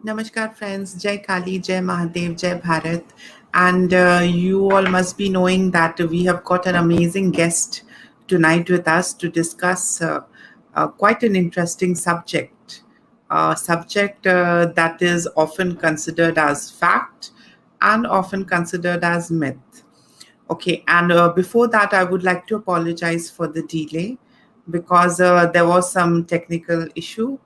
Namaskar, friends. Jai Kali, Jai Mahadev, Jai Bharat. And you all must be knowing that we have got an amazing guest tonight with us to discuss quite an interesting subject. A subject that is often considered as fact and often considered as myth. Okay, and before that, I would like to apologize for the delay because there was some technical issue,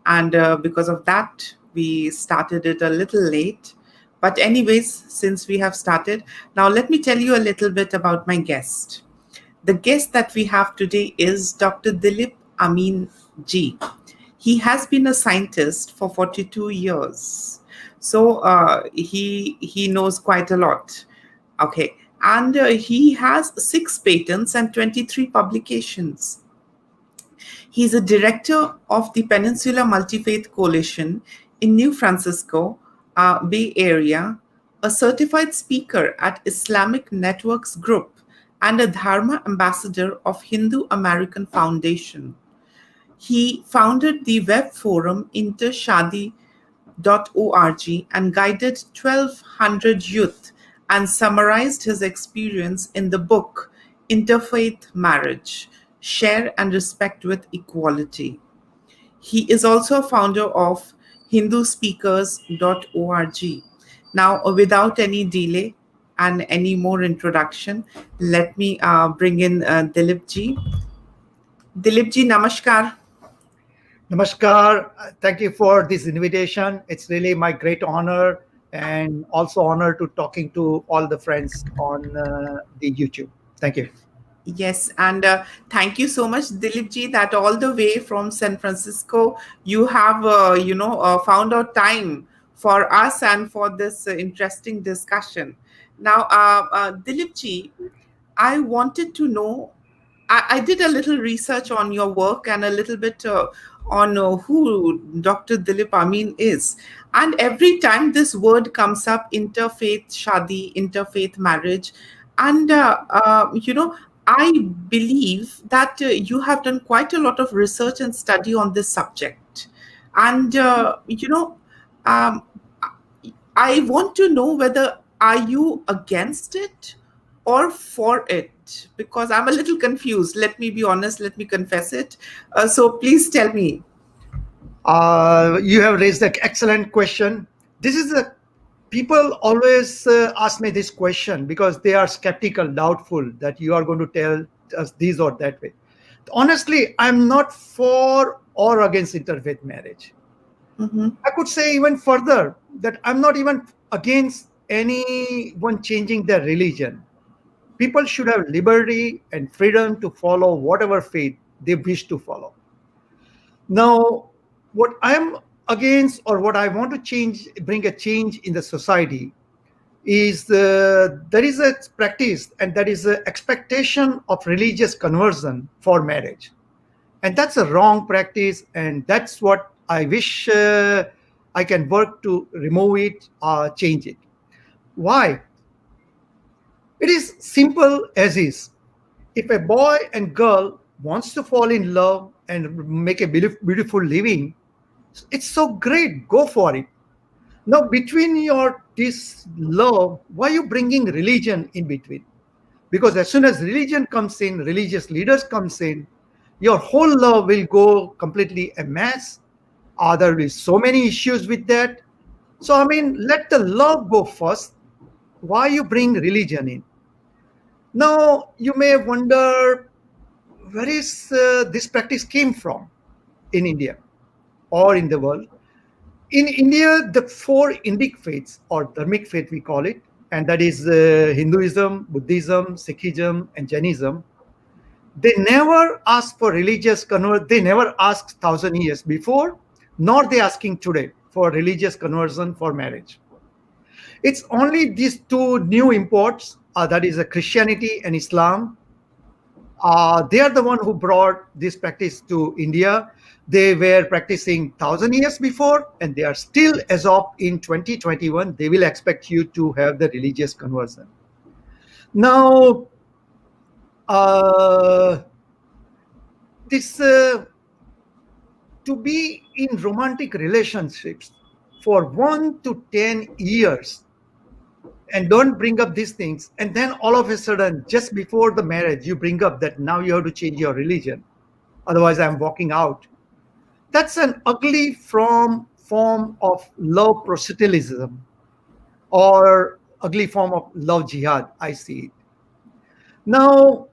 and because of that, we started it a little late. But, anyways, since we have started, now let me tell you a little bit about my guest. The guest that we have today is Dr. Dilip Amin ji. He has been a scientist for 42 years. So he knows quite a lot. Okay. And he has 6 patents and 23 publications. He's a director of the Peninsula Multi-Faith Coalition in New Francisco, Bay Area, a certified speaker at Islamic Networks Group, and a Dharma ambassador of Hindu American Foundation. He founded the web forum intershadi.org and guided 1,200 youth and summarized his experience in the book Interfaith Marriage Share and Respect with Equality. He is also a founder of hinduspeakers.org. Now, without any delay and any more introduction, let me bring in Dilip ji. Dilip ji, namaskar. Namaskar. Thank you for this invitation. It's really my great honor and also honor to talking to all the friends on the YouTube. Thank you. Yes, and thank you so much, Dilip ji, that all the way from San Francisco, you have, found out time for us and for this interesting discussion. Now, Dilip ji, I wanted to know, I did a little research on your work and a little bit on who Dr. Dilip Amin is. And every time this word comes up, interfaith shadi, interfaith marriage, and, I believe that you have done quite a lot of research and study on this subject. And, um, I want to know whether are you against it or for it, because I'm a little confused. Let me be honest, let me confess it. So please tell me. You have raised an excellent question. This is a people always ask me this question because they are skeptical, doubtful that you are going to tell us this or that way. Honestly, I'm not for or against interfaith marriage. Mhm. I could say even further that I'm not even against anyone changing their religion. People should have liberty and freedom to follow whatever faith they wish to follow. Now, what I'm against or what I want to change, bring a change in the society is there is a practice and there is an expectation of religious conversion for marriage. And that's a wrong practice. And that's what I wish I can work to remove it or change it. Why? It is simple as is. If a boy and girl wants to fall in love and make a beautiful living, it's so great. Go for it. Now, between your this love, why are you bringing religion in between? Because as soon as religion comes in, religious leaders comes in, your whole love will go completely a mess. There is so many issues with that. So I mean, let the love go first. Why you bring religion in? Now you may wonder where is this practice came from in India or in the world. In India, the four Indic faiths or dharmic faith we call it, and that is Hinduism, Buddhism, Sikhism, and Jainism. They never ask for religious convert. They never asked 1,000 years before, nor they asking today for religious conversion for marriage. It's only these two new imports, that is Christianity and Islam. They are the one who brought this practice to India. They were practicing 1,000 years before, and they are still, as of in 2021, they will expect you to have the religious conversion. Now, uh, this to be in romantic relationships for 1 to 10 years and don't bring up these things, and then all of a sudden, just before the marriage, you bring up that now you have to change your religion, otherwise I'm walking out. That's an ugly form of love proselytism, or ugly form of love jihad, I see it. Now,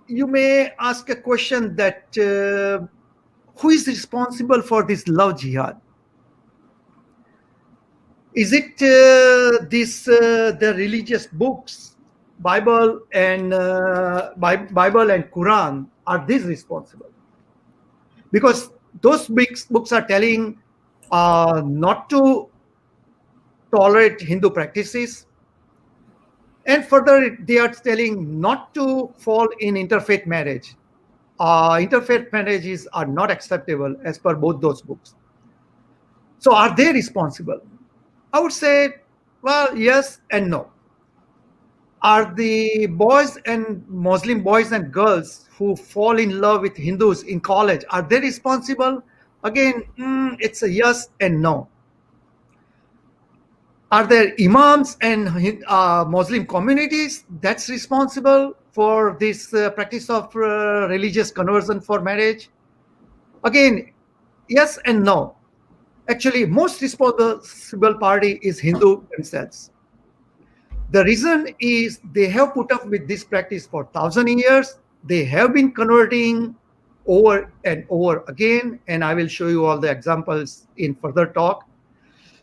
you may ask a question that who is responsible for this love jihad? Is it the religious books, Bible and Quran? Are these responsible? Because those books are telling not to tolerate Hindu practices, and further they are telling not to fall in interfaith marriage. Interfaith marriages are not acceptable as per both those books. So are they responsible? I would say, well, yes and no. Are the boys and Muslim boys and girls who fall in love with Hindus in college, are they responsible? Again, it's a yes and no. Are there imams and Muslim communities that's responsible for this practice of religious conversion for marriage? Again, yes and no. Actually, most responsible party is Hindu themselves. The reason is they have put up with this practice for 1,000 years. They have been converting over and over again, and I will show you all the examples in further talk.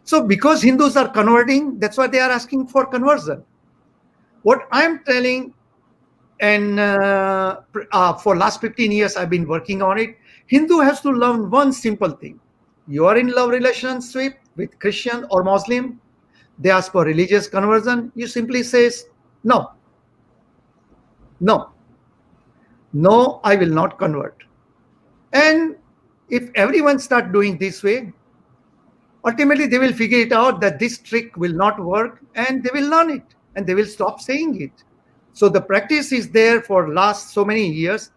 So because Hindus are converting, that's why they are asking for conversion. What I'm telling, and for last 15 years I've been working on it, Hindu has to learn one simple thing. You are in love relationship with Christian or Muslim, they ask for religious conversion, you simply says, no, no, no, I will not convert. And if everyone start doing this way, ultimately they will figure it out that this trick will not work, and they will learn it and they will stop saying it. So the practice is there for last so many years.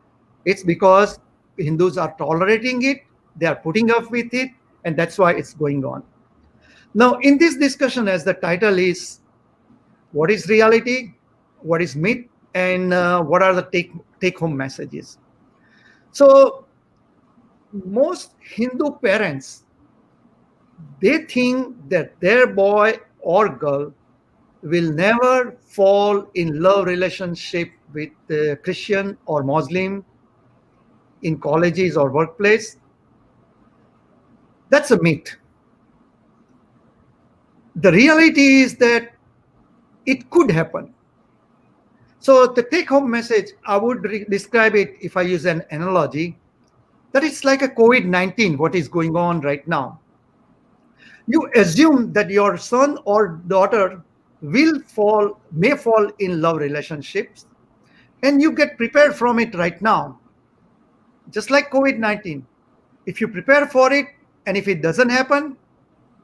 It's because Hindus are tolerating it, they are putting up with it, and that's why it's going on. Now, in this discussion, as the title is, what is reality, what is myth, and what are the take-home messages? So most Hindu parents, they think that their boy or girl will never fall in love relationship with Christian or Muslim in colleges or workplace. That's a myth. The reality is that it could happen. So the take-home message, I would describe it, if I use an analogy, that it's like a COVID-19, what is going on right now. You assume that your son or daughter may fall in love relationships, and you get prepared from it right now. Just like COVID-19, if you prepare for it, and if it doesn't happen,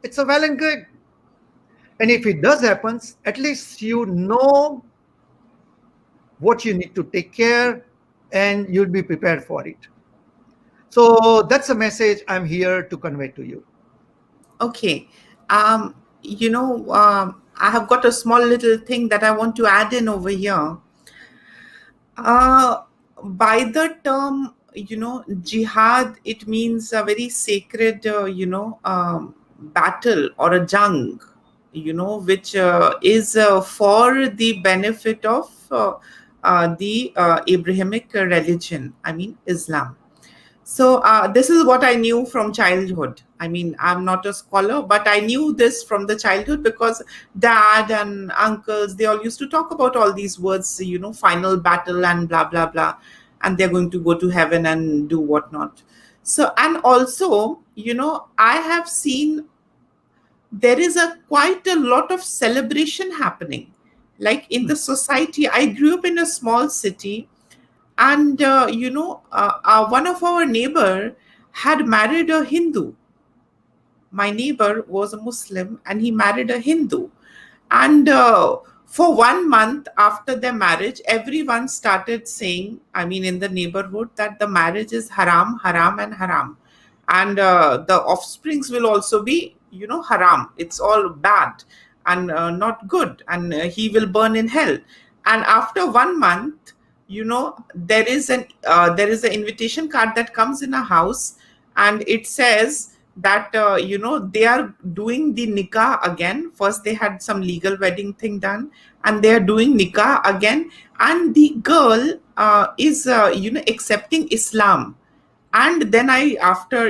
it's a well and good. And if it does happen, at least you know what you need to take care, and you'll be prepared for it. So that's a message I'm here to convey to you. Okay. I have got a small little thing that I want to add in over here. By the term, jihad, it means a very sacred, battle or a jang, which is for the benefit of the Abrahamic religion, I mean, Islam. So this is what I knew from childhood. I mean, I'm not a scholar, but I knew this from the childhood because dad and uncles, they all used to talk about all these words, final battle and blah, blah, blah. And they're going to go to heaven and do whatnot. So, and also, I have seen there is quite a lot of celebration happening. Like in the society, I grew up in a small city, and one of our neighbor had married a Hindu. My neighbor was a Muslim and he married a Hindu. And for 1 month after their marriage, everyone started saying, I mean, in the neighborhood, that the marriage is haram, haram, and haram. And the offsprings will also be haram. It's all bad and not good, and he will burn in hell. And after 1 month, there is an invitation card that comes in a house, and it says that they are doing the nikah again. First they had some legal wedding thing done, and they are doing nikah again, and the girl is accepting Islam. And then I after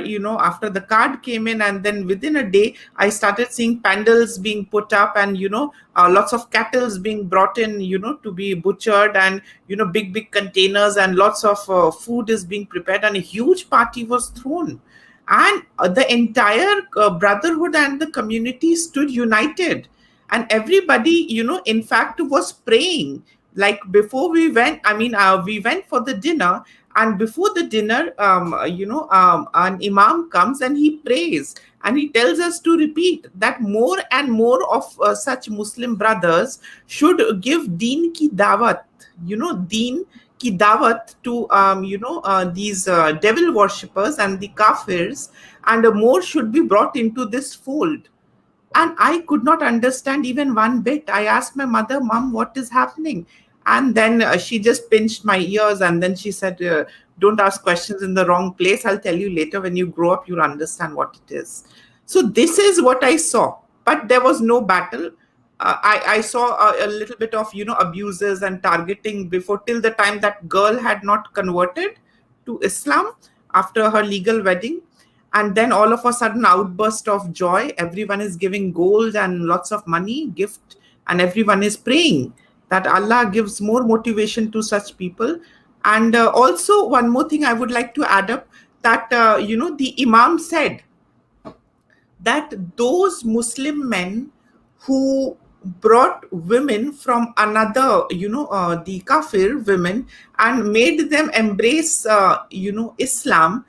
the card came in, and then within a day I started seeing pandals being put up, and lots of cattles being brought in, to be butchered, and big containers, and lots of food is being prepared, and a huge party was thrown. And the entire brotherhood and the community stood united, and everybody, in fact, was praying. Like, before we went, we went for the dinner, and before the dinner, an imam comes and he prays, and he tells us to repeat that more and more of such Muslim brothers should give deen ki dawat, deen ki dawat to these devil worshippers and the kafirs, and more should be brought into this fold. And I could not understand even one bit. I asked my mother, Mom, what is happening? And then she just pinched my ears, and then she said, don't ask questions in the wrong place. I'll tell you later. When you grow up, you'll understand what it is. So this is what I saw. But there was no battle. I saw a little bit of abuses and targeting before, till the time that girl had not converted to Islam after her legal wedding. And then all of a sudden, outburst of joy. Everyone is giving gold and lots of money gift, and everyone is praying that Allah gives more motivation to such people. And also, one more thing I would like to add up, that the imam said that those Muslim men who brought women from another, the kafir women, and made them embrace, Islam,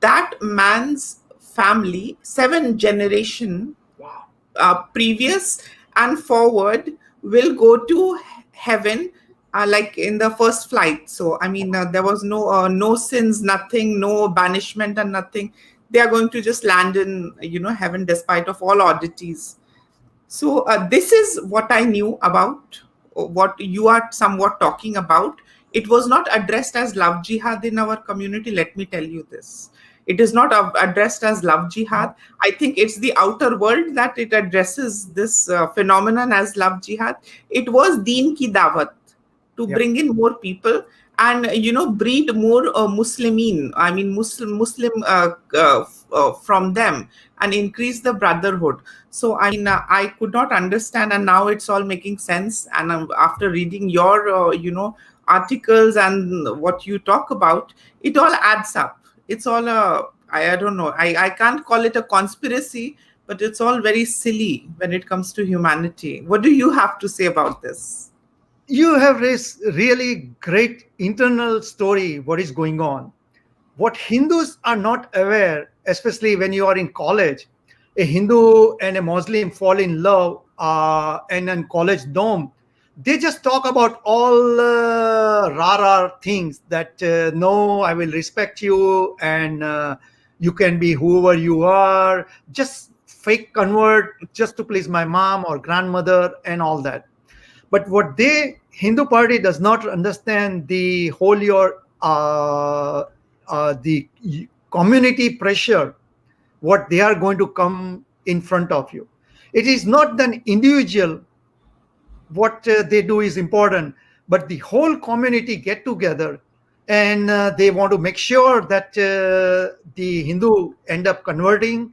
that man's family, 7 generation Wow. previous and forward, will go to heaven, like in the first flight. So there was no sins, nothing, no banishment and nothing. They are going to just land in heaven, despite of all oddities. So this is what I knew about what you are somewhat talking about. It was not addressed as love jihad in our community. Let me tell you this. It is not addressed as love jihad. I think it's the outer world that it addresses this phenomenon as love jihad. It was deen ki dawat, to Yep. bring in more people, and breed more muslimin, muslim from them, and increase the brotherhood. So I could not understand, and now it's all making sense. And after reading your articles and what you talk about, it all adds up. It's all I don't know, I can't call it a conspiracy, but it's all very silly when it comes to humanity. What do you have to say about this? You have raised really great internal story, what is going on. What Hindus are not aware, especially when you are in college, a Hindu and a Muslim fall in love and in college dorm, they just talk about all rara things that no, I will respect you, and you can be whoever you are, just fake convert just to please my mom or grandmother and all that. But what they Hindu party does not understand the whole your the community pressure, what they are going to come in front of you. It is not an individual what they do is important, but the whole community get together, and they want to make sure that the Hindu end up converting,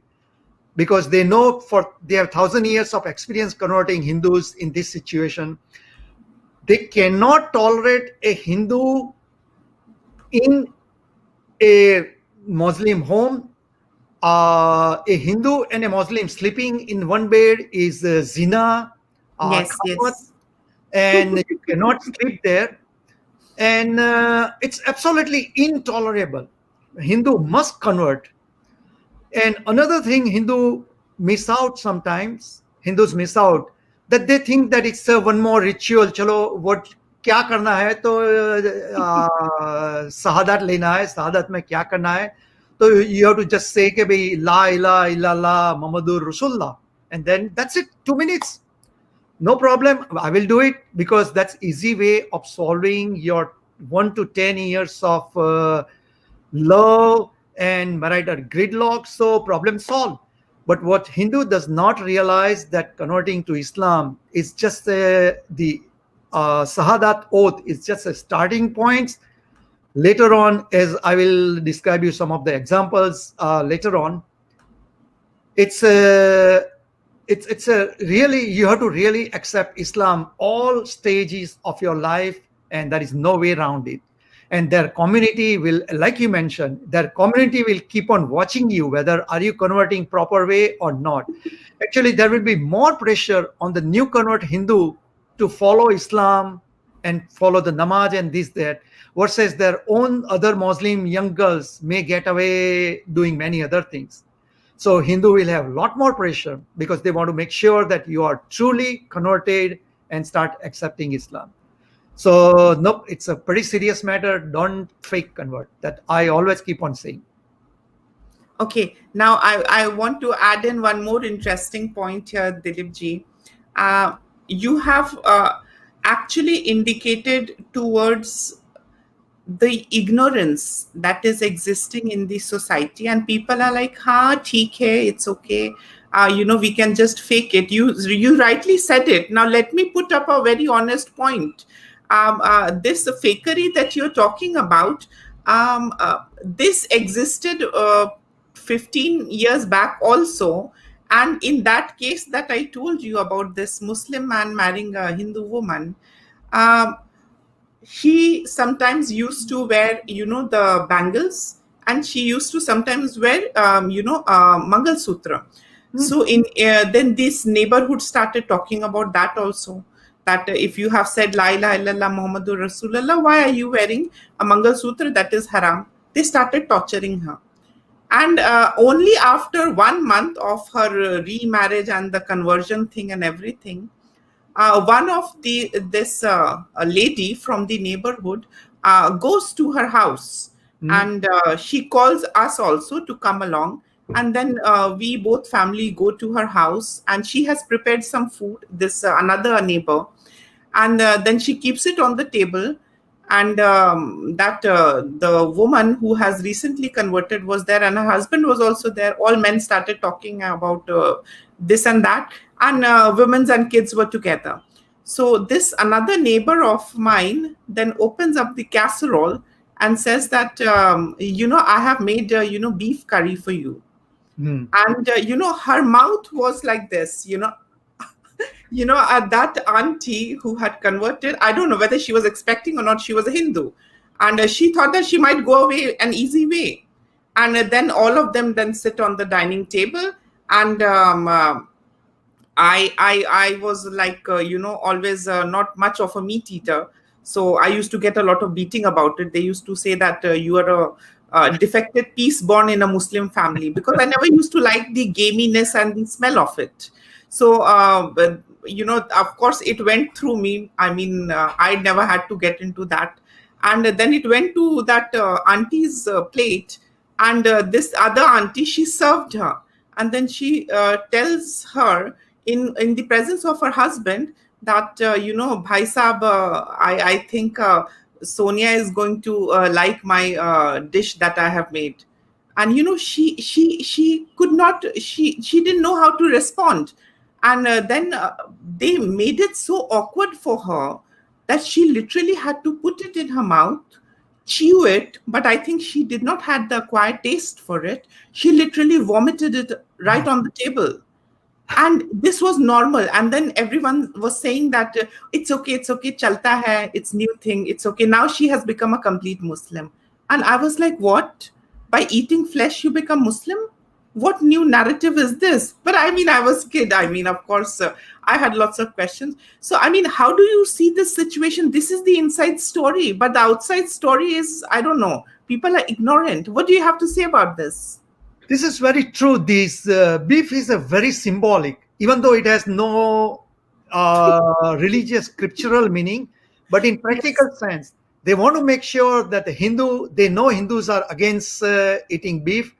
because they know for they have 1,000 years of experience converting Hindus in this situation. They cannot tolerate a Hindu in a Muslim home. A Hindu and a Muslim sleeping in one bed is zina, Yes, khamat, yes. and you cannot sleep there. And it's absolutely intolerable. Hindu must convert. And another thing Hindus miss out, that they think that it's one more ritual. Chalo, what क्या करना है तो शहादत लेना है, शहादत में क्या करना है. So you have to just say ke bhai, La ilaha illallah Muhammadur Rasulullah, and then that's it. 2 minutes, no problem. I will do it because that's easy way of solving your 1 to 10 years of love and marital gridlock. So problem solved. But what Hindu does not realize that converting to Islam is just the Sahadat oath is just a starting point. Later on, as I will describe you some of the examples later on, it's a it's a really, you have to really accept Islam all stages of your life, and there is no way around it. And their community will, like you mentioned, their community will keep on watching you whether are you converting proper way or not. Actually, there will be more pressure on the new convert Hindu to follow Islam and follow the namaz and this that, versus their own other Muslim young girls may get away doing many other things. So Hindu will have a lot more pressure because they want to make sure that you are truly converted and start accepting Islam. So nope, it's a pretty serious matter. Don't fake convert. That I always keep on saying. Okay, now I want to add in one more interesting point here, Dilip ji. You have actually indicated towards the ignorance that is existing in the society, and people are like, ha, theek hai, it's okay, we can just fake it. You rightly said it. Now let me put up a very honest point. This fakery that you're talking about, this existed 15 years back also. And in that case that I told you about, this Muslim man marrying a Hindu woman, um, he sometimes used to wear, the bangles, and she used to sometimes wear, Mangal Sutra. So in then this neighborhood started talking about that also. That if you have said La ilaha illallah Muhammadur Rasulullah, why are you wearing a Mangal Sutra? That is haram. They started torturing her. And only after 1 month of her remarriage and the conversion thing and everything, one of this a lady from the neighborhood goes to her house, and she calls us also to come along. And then we both family go to her house, and she has prepared some food, this another neighbor, and then she keeps it on the table. And that the woman who has recently converted was there, and her husband was also there. All men started talking about this and that, and women's and kids were together. So this another neighbor of mine then opens up the casserole and says that, I have made beef curry for you. And her mouth was like this, that auntie who had converted, I don't know whether she was expecting or not, she was a Hindu. And she thought that she might go away an easy way. And then all of them then sit on the dining table. And I was like, always not much of a meat eater. So I used to get a lot of beating about it. They used to say that you are a defected piece born in a Muslim family, because I never used to like the gaminess and the smell of it. So, of course, it went through me. I mean, I never had to get into that. And then it went to that auntie's plate. And this other auntie, she served her. And then she tells her in the presence of her husband that, Bhai Saab, I think Sonia is going to like my dish that I have made. And she could not, she didn't know how to respond. And then they made it so awkward for her that she literally had to put it in her mouth, chew it, but I think she did not had the acquired taste for it. She literally vomited it right on the table. And this was normal. And then everyone was saying that it's okay, chalta hai, it's new thing, it's okay. Now she has become a complete Muslim. And I was like, what? By eating flesh, you become Muslim? What new narrative is this? But I mean, I was kid. I mean, of course, I had lots of questions. So, I mean, how do you see this situation? This is the inside story, but the outside story is, I don't know. People are ignorant. What do you have to say about this? This is very true. This beef is a very symbolic, even though it has no religious scriptural meaning, but in Yes. practical sense, they want to make sure that they know Hindus are against eating beef.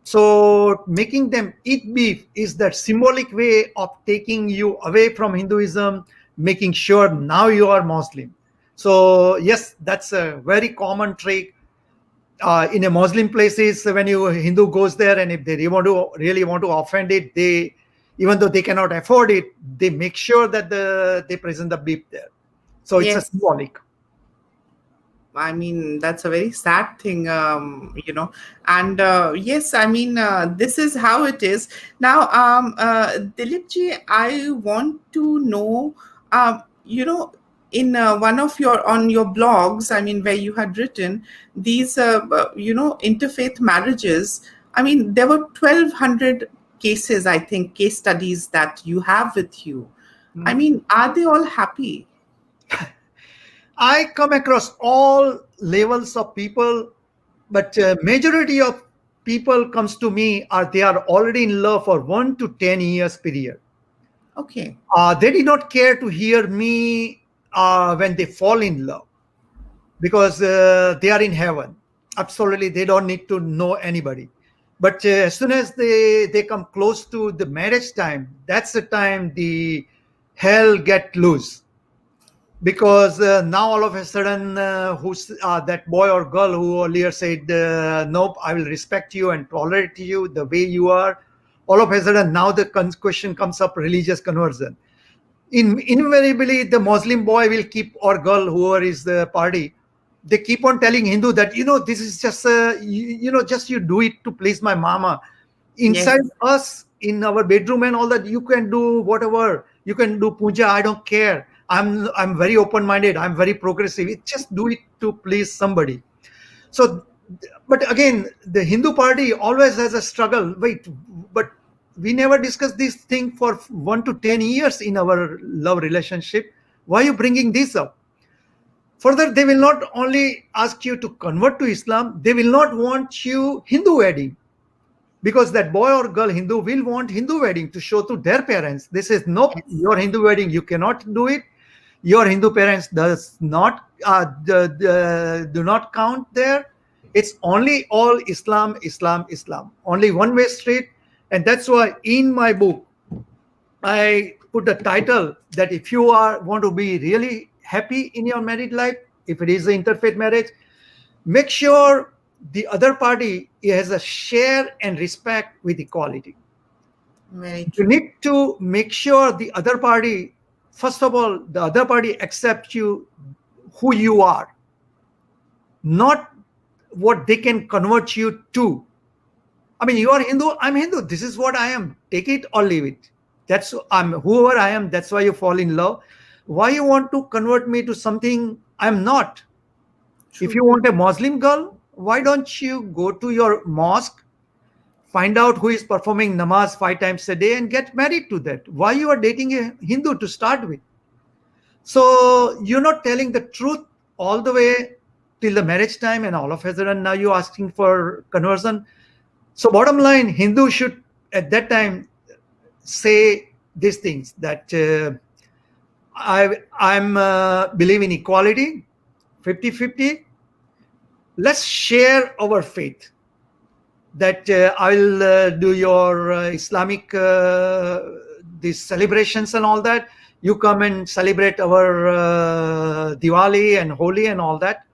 So making them eat beef is that symbolic way of taking you away from Hinduism, making sure now you are Muslim. So yes, that's a very common trick in a Muslim places. When you Hindu goes there, and if they really want to offend it, they, even though they cannot afford it, they make sure that they present the beef there. So it's a Yes. symbolic. I mean, that's a very sad thing, And yes, I mean, this is how it is. Now, Dilip ji, I want to know, in one of on your blogs, I mean, where you had written these, interfaith marriages. I mean, there were 1,200 cases, I think, case studies that you have with you. I Mhm. mean, are they all happy? I come across all levels of people, but majority of people comes to me are they are already in love for 1 to 10 years period. Okay. They did not care to hear me when they fall in love, because they are in heaven. Absolutely, they don't need to know anybody. But as soon as they come close to the marriage time, that's the time the hell get loose. Because now all of a sudden, who's that boy or girl who earlier said, nope, I will respect you and tolerate you the way you are, all of a sudden now the question comes up, religious conversion. Invariably the Muslim boy will keep, or girl, whoever is the party, they keep on telling Hindu that, this is just just you do it to please my mama. Inside Yes. us, in our bedroom and all that, you can do whatever, you can do puja, I don't care. I'm very open minded, I'm very progressive. Just do it to please somebody. So, but again, the Hindu party always has a struggle. Wait, but we never discussed this thing for 1 to 10 years in our love relationship. Why are you bringing this up? Further, they will not only ask you to convert to Islam, they will not want you Hindu wedding, because that boy or girl Hindu will want Hindu wedding to show to their parents. They says, nope, Yes. your Hindu wedding you cannot do it. Your Hindu parents does not do not count there. It's only all Islam, Islam, Islam. Only one way street. And that's why in my book I put the title that if you are want to be really happy in your married life, if it is an interfaith marriage, make sure the other party has a share and respect with equality. Very You true. need to make sure the other party, first of all, the other party accepts you who you are, not what they can convert you to. I mean, you are Hindu, I'm Hindu. This is what I am. Take it or leave it. That's I'm whoever I am. That's why you fall in love. Why you want to convert me to something I'm not? If True. you want a Muslim girl, why don't you go to your mosque, find out who is performing namaz 5 times a day, and get married to that? Why you are dating a Hindu to start with? So you're not telling the truth all the way till the marriage time, and all of a sudden now you're asking for conversion. So bottom line, Hindu should at that time say these things that I'm believe in equality, 50-50. Let's share our faith. That I'll do your Islamic these celebrations and all that. You come and celebrate our Diwali and Holi and all that.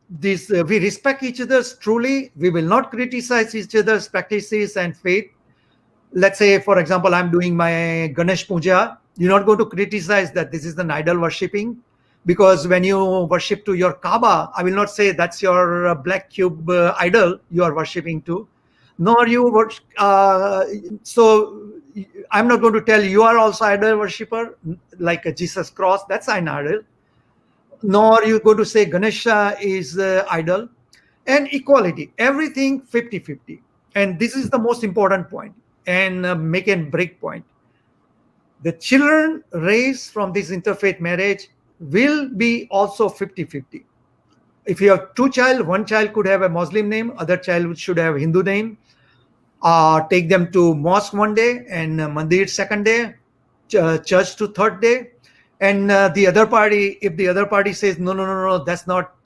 This we respect each other's truly. We will not criticize each other's practices and faith. Let's say, for example, I'm doing my Ganesh Puja. You're not going to criticize that this is an idol worshipping, because when you worship to your Kaaba, I will not say that's your black cube idol you are worshipping to, nor you worship. So I'm not going to tell you are also idol worshipper like a Jesus cross. That's an idol. Nor you go to say Ganesha is idol. And equality, everything 50-50. And this is the most important point and make and break point. The children raised from this interfaith marriage will be also 50-50. If you have two child, one child could have a Muslim name, other child should have Hindu name. Take them to mosque one day and mandir second day, church to third day. And the other party, if the other party says no, no, no, no, that's not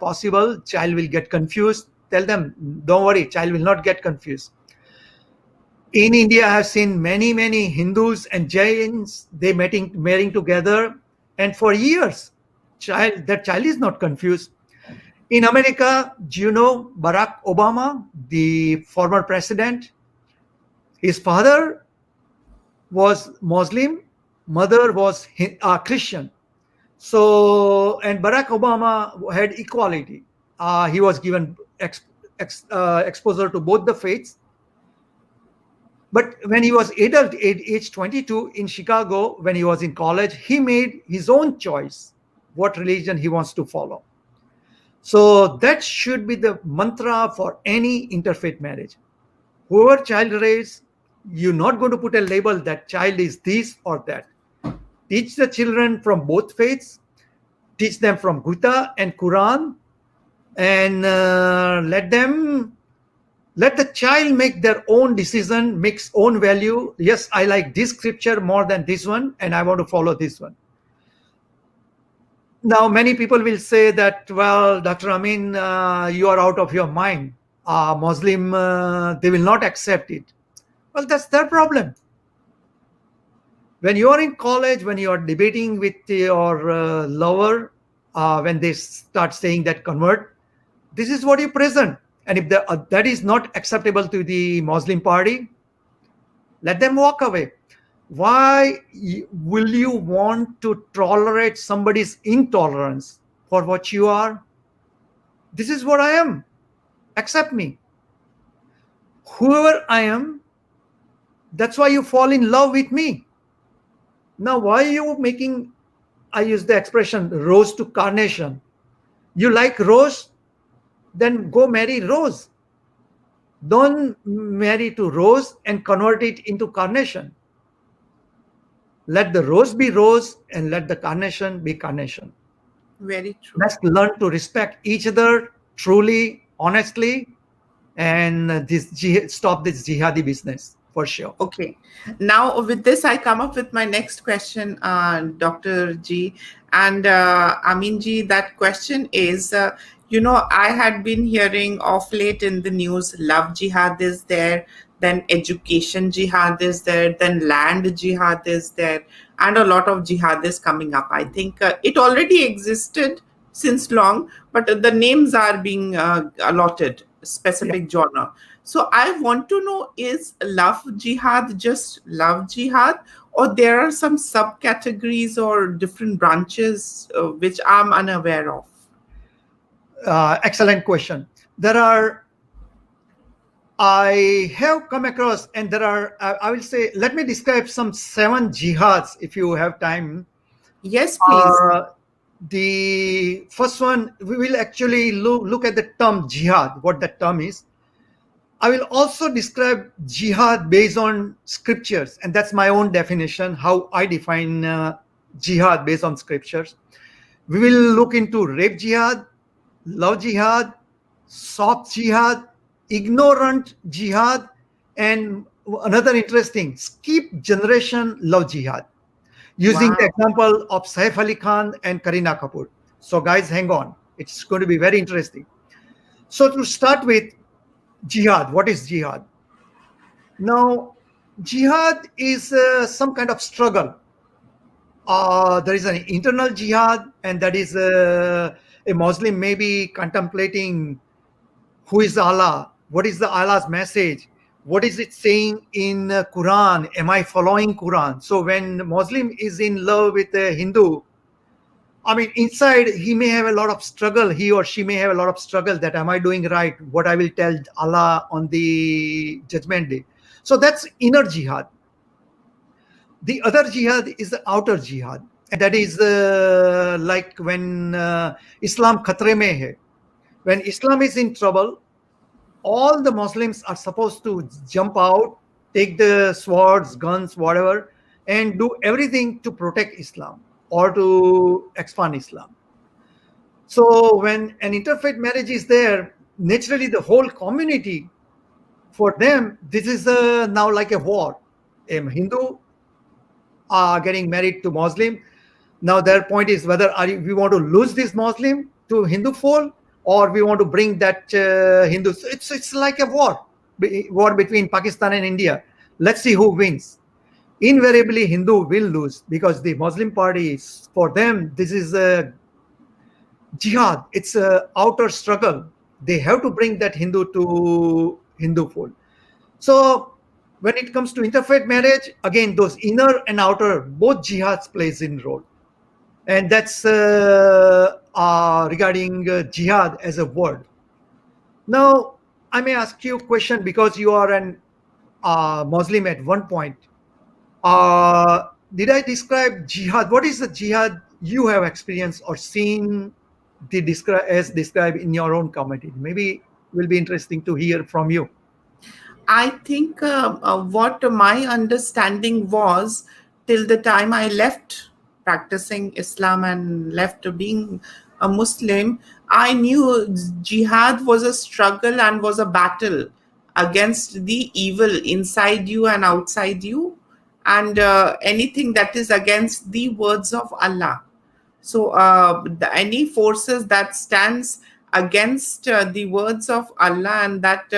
possible, child will get confused. tell them, don't worry, child will not get confused. In India, I have seen many Hindus and Jains, they marrying together, and for years, that child is not confused. In America, do you know Barack Obama, the former president? His father was Muslim, mother was Christian. So, and Barack Obama had equality. He was given exposure to both the faiths. But when he was adult, age 22 in Chicago, when he was in college, he made his own choice what religion he wants to follow. So that should be the mantra for any interfaith marriage. Whoever child raise, you're not going to put a label that child is this or that. Teach the children from both faiths, teach them from Gita and Quran, and let the child make their own decision, makes own value. Yes, I like this scripture more than this one, and I want to follow this one. Now, many people will say that, well, Dr. Amin, you are out of your mind. Muslim, they will not accept it. Well, that's their problem. When you are in college, when you are debating with your lover, when they start saying that convert, this is what you present. And if that is not acceptable to the Muslim party, let them walk away. Why will you want to tolerate somebody's intolerance for what you are? This is what I am. Accept me. Whoever I am, that's why you fall in love with me. Now, why are you making, I use the expression, rose to carnation? You like rose? Then go marry rose. Don't marry to rose and convert it into carnation. Let the rose be rose and let the carnation be carnation. Very true. Let's learn to respect each other truly, honestly, and stop this jihadi business for sure. Okay. Now, with this, I come up with my next question, Dr. G. And Amin Ji, that question is, I had been hearing of late in the news, love jihad is there, then education jihad is there, then land jihad is there, and a lot of jihad is coming up. I think it already existed since long, but the names are being allotted, specific genre. So I want to know, is love jihad just love jihad, or there are some subcategories or different branches which I'm unaware of? Excellent question. I have come across, and there are, I will say, let me describe some 7 jihads if you have time. Yes, please. The first one, we will actually look at the term jihad, what that term is. I will also describe jihad based on scriptures, and that's my own definition, how I define jihad based on scriptures. We will look into rape jihad, love jihad, soft jihad, ignorant jihad, and another interesting, skip generation love jihad, using the example of Saif Ali Khan and Kareena Kapoor. So guys, hang on. It's going to be very interesting. So to start with, jihad. What is jihad? Now, jihad is some kind of struggle. There is an internal jihad, and that is a Muslim maybe contemplating who is Allah, what is the Allah's message, what is it saying in Quran, am I following Quran? So when Muslim is in love with a Hindu, I mean, inside he may have a lot of struggle, he or she may have a lot of struggle that am I doing right, what I will tell Allah on the judgment day. So that's inner jihad. The other jihad is the outer jihad, and that is like when Islam khatre mein hai. When Islam is in trouble, all the Muslims are supposed to jump out, take the swords, guns, whatever, and do everything to protect Islam or to expand Islam. So when an interfaith marriage is there, naturally the whole community, for them, this is now like a war. A Hindu getting married to Muslim. Now their point is whether we want to lose this Muslim to Hindu fold, or we want to bring that Hindus. It's like a war between Pakistan and India. Let's see who wins. Invariably, Hindu will lose because the Muslim parties, for them, this is a jihad. It's a outer struggle. They have to bring that Hindu to Hindu fold. So when it comes to interfaith marriage, again, those inner and outer, both jihads plays in role. And that's regarding jihad as a word. Now, I may ask you a question because you are an Muslim at one point. Did I describe jihad? What is the jihad you have experienced or seen as described in your own community? Maybe will be interesting to hear from you. I think what my understanding was till the time I left practicing Islam and left being a Muslim, I knew jihad was a struggle and was a battle against the evil inside you and outside you, and anything that is against the words of Allah. So any forces that stands against the words of Allah, and that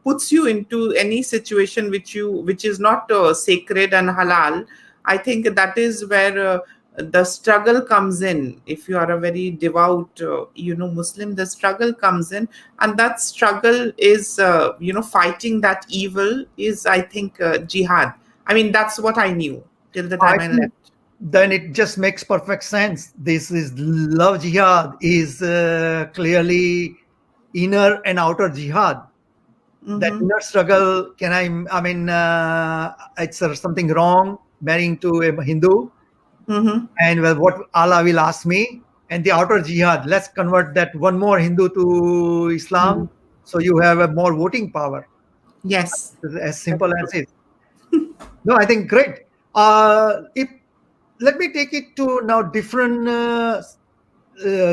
puts you into any situation which is not sacred and halal, I think that is where the struggle comes in. If you are a very devout Muslim, the struggle comes in, and that struggle is fighting that evil is, I think, jihad. I mean, that's what I knew till the I time I think left. then it just makes perfect sense. This is love jihad is clearly inner and outer jihad. That Mm-hmm. inner struggle, I mean, it's something wrong marrying to a Hindu, Mm-hmm. and well, what Allah will ask me, and the outer jihad, let's convert that one more Hindu to Mm-hmm. Islam, so you have a more voting power. Yes, As that's simple true. as it. No, I think great. If let me take it to now different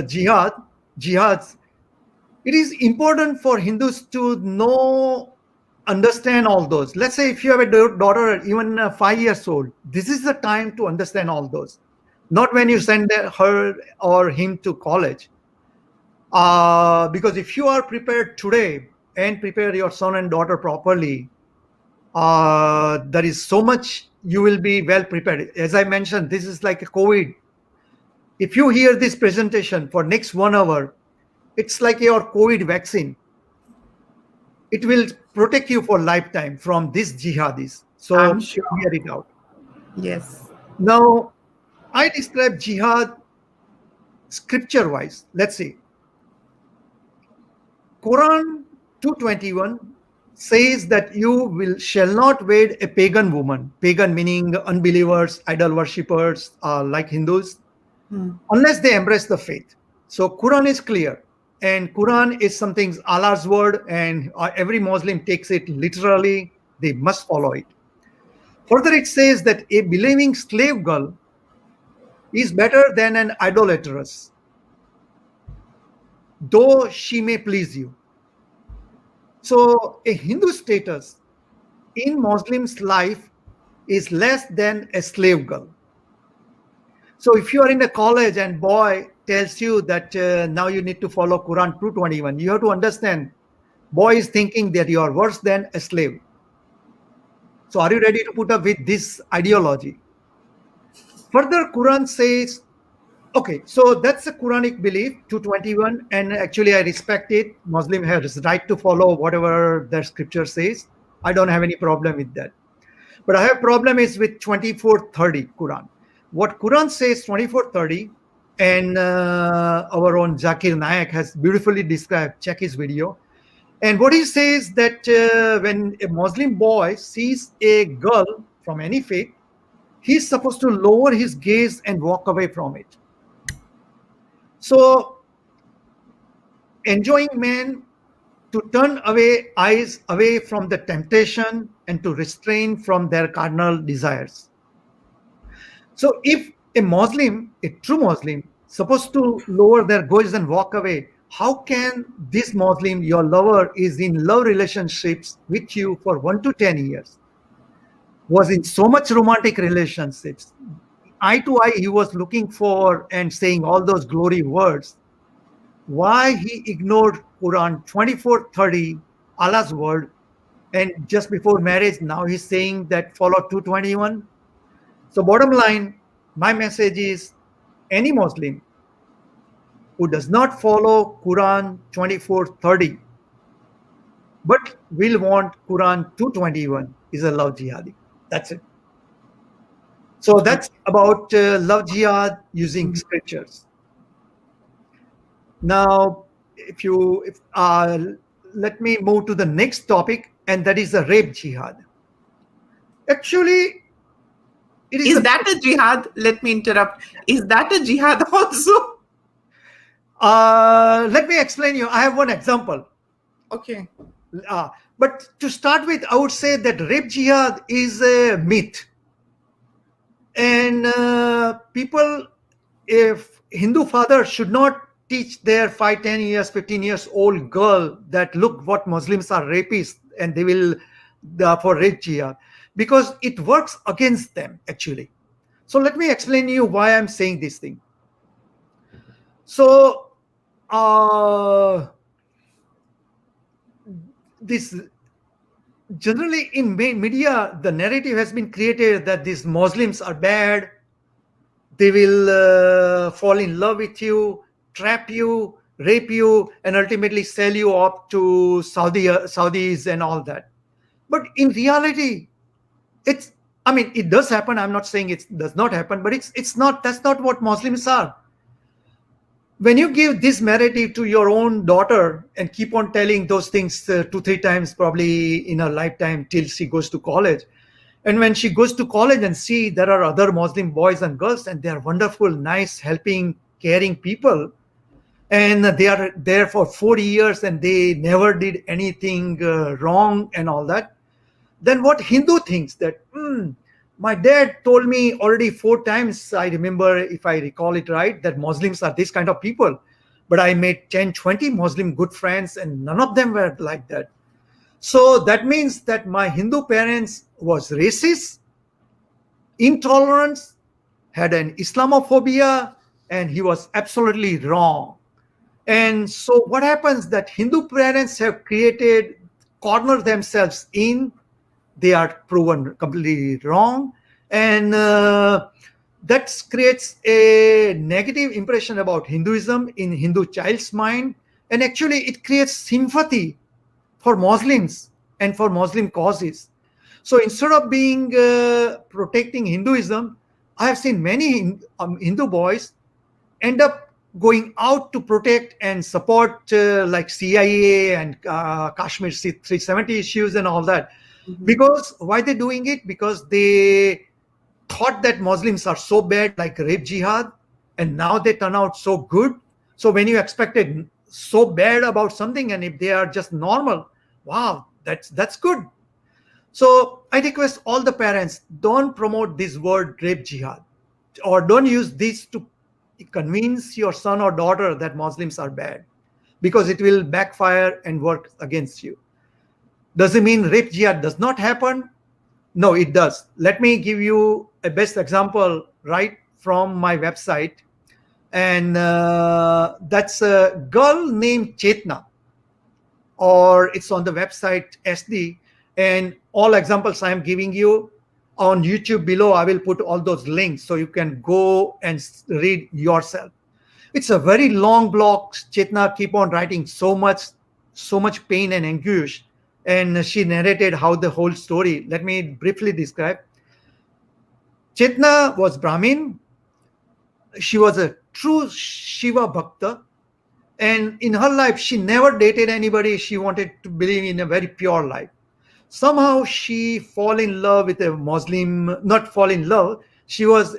jihads. It is important for Hindus to know, understand all those. Let's say if you have a daughter, even 5 years old, this is the time to understand all those. Not when you send her or him to college. Because if you are prepared today and prepare your son and daughter properly, there is so much you will be well prepared. As I mentioned, this is like a COVID. If you hear this presentation for next 1 hour, it's like your COVID vaccine. It will protect you for lifetime from these jihadis. So I'm please sure. hear it out. Yes. Now, I describe jihad scripture wise. Let's see. Quran 221 says that you will shall not wed a pagan woman. Pagan meaning unbelievers, idol worshippers, like Hindus, Hmm. unless they embrace the faith. So Quran is clear, and Quran is something Allah's word, and every Muslim takes it literally. They must follow it. Further, it says that a believing slave girl is better than an idolatress, though she may please you. So a Hindu status in Muslim's life is less than a slave girl. So if you are in a college and boy tells you that now you need to follow Quran 221, you have to understand boy is thinking that you are worse than a slave. So are you ready to put up with this ideology? Further, Quran says, okay, so that's a Quranic belief, 221, and actually I respect it. Muslim has right to follow whatever their scripture says. I don't have any problem with that. But I have problem is with 2430 Quran. What Quran says 2430, and our own Zakir Nayak has beautifully described. Check his video. And what he says that when a Muslim boy sees a girl from any faith, he's supposed to lower his gaze and walk away from it. So enjoying men to turn away eyes away from the temptation and to restrain from their carnal desires. So if a Muslim, a true Muslim, supposed to lower their gaze and walk away, how can this Muslim, your lover, is in love relationships with you for 1 to 10 years, was in so much romantic relationships, eye to eye, he was looking for and saying all those glory words. Why he ignored Quran 24:30, Allah's word, and just before marriage, now he's saying that follow 221. So, bottom line, my message is any Muslim who does not follow Quran 24:30 but will want Quran 221 is a love jihadi. That's it. So that's about love jihad using scriptures. Now, if let me move to the next topic, and that is the rape jihad. Actually, it is Is a that a jihad? Let me interrupt. Is that a jihad also? let me explain you. I have one example. Okay. Uh, but to start with, I would say that rape jihad is a myth, and people, if Hindu fathers should not teach their 5, 10 years, 15 years old girl that look what Muslims are rapists and they will for rape jihad, because it works against them actually. So let me explain you why I'm saying this thing. So uh, this generally in media, the narrative has been created that these Muslims are bad, they will fall in love with you, trap you, rape you, and ultimately sell you off to Saudis and all that. But in reality, it's, I mean, it does happen. I'm not saying it does not happen, but it's not, that's not what Muslims are. When you give this narrative to your own daughter and keep on telling those things 2 3 times probably in her lifetime till she goes to college, and when she goes to college and see there are other Muslim boys and girls and they are wonderful, nice, helping, caring people, and they are there for 40 years and they never did anything wrong and all that, then what Hindu thinks that, my dad told me already 4 times, I remember, if I recall it right, that Muslims are this kind of people. But I made 10, 20 Muslim good friends and none of them were like that. So that means that my Hindu parents was racist, intolerant, had an Islamophobia, and he was absolutely wrong. And so what happens that Hindu parents have created, corner themselves in, they are proven completely wrong, and that creates a negative impression about Hinduism in Hindu child's mind, and actually it creates sympathy for Muslims and for Muslim causes. So instead of being protecting Hinduism, I have seen many Hindu boys end up going out to protect and support like CIA and Kashmir 370 issues and all that. Because why they're doing it? Because they thought that Muslims are so bad, like rape jihad, and now they turn out so good. So when you expected so bad about something, and if they are just normal, wow, that's good. So I request all the parents, don't promote this word rape jihad, or don't use this to convince your son or daughter that Muslims are bad, because it will backfire and work against you. Does it mean rape jihad does not happen? No, it does. Let me give you a best example right from my website. And that's a girl named Chetna, or it's on the website SD. And all examples I am giving you on YouTube below, I will put all those links so you can go and read yourself. It's a very long blog. Chetna keep on writing so much pain and anguish, and she narrated how the whole story. Let me briefly describe. Chetna was Brahmin. She was a true Shiva Bhakta, and in her life, she never dated anybody. She wanted to believe in a very pure life. Somehow, she fall in love with a Muslim. Not fall in love. She was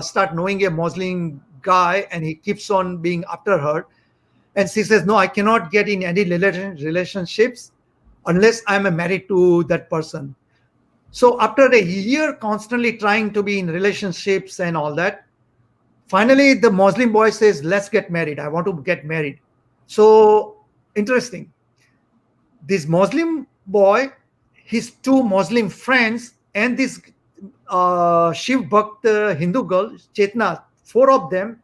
start knowing a Muslim guy, and he keeps on being after her. And she says, "No, I cannot get in any relationships unless I'm married to that person." So after a year constantly trying to be in relationships and all that, finally the Muslim boy says, "Let's get married. I want to get married." So interesting. This Muslim boy, his two Muslim friends, and this Shiv Bhakt Hindu girl, Chetna, four of them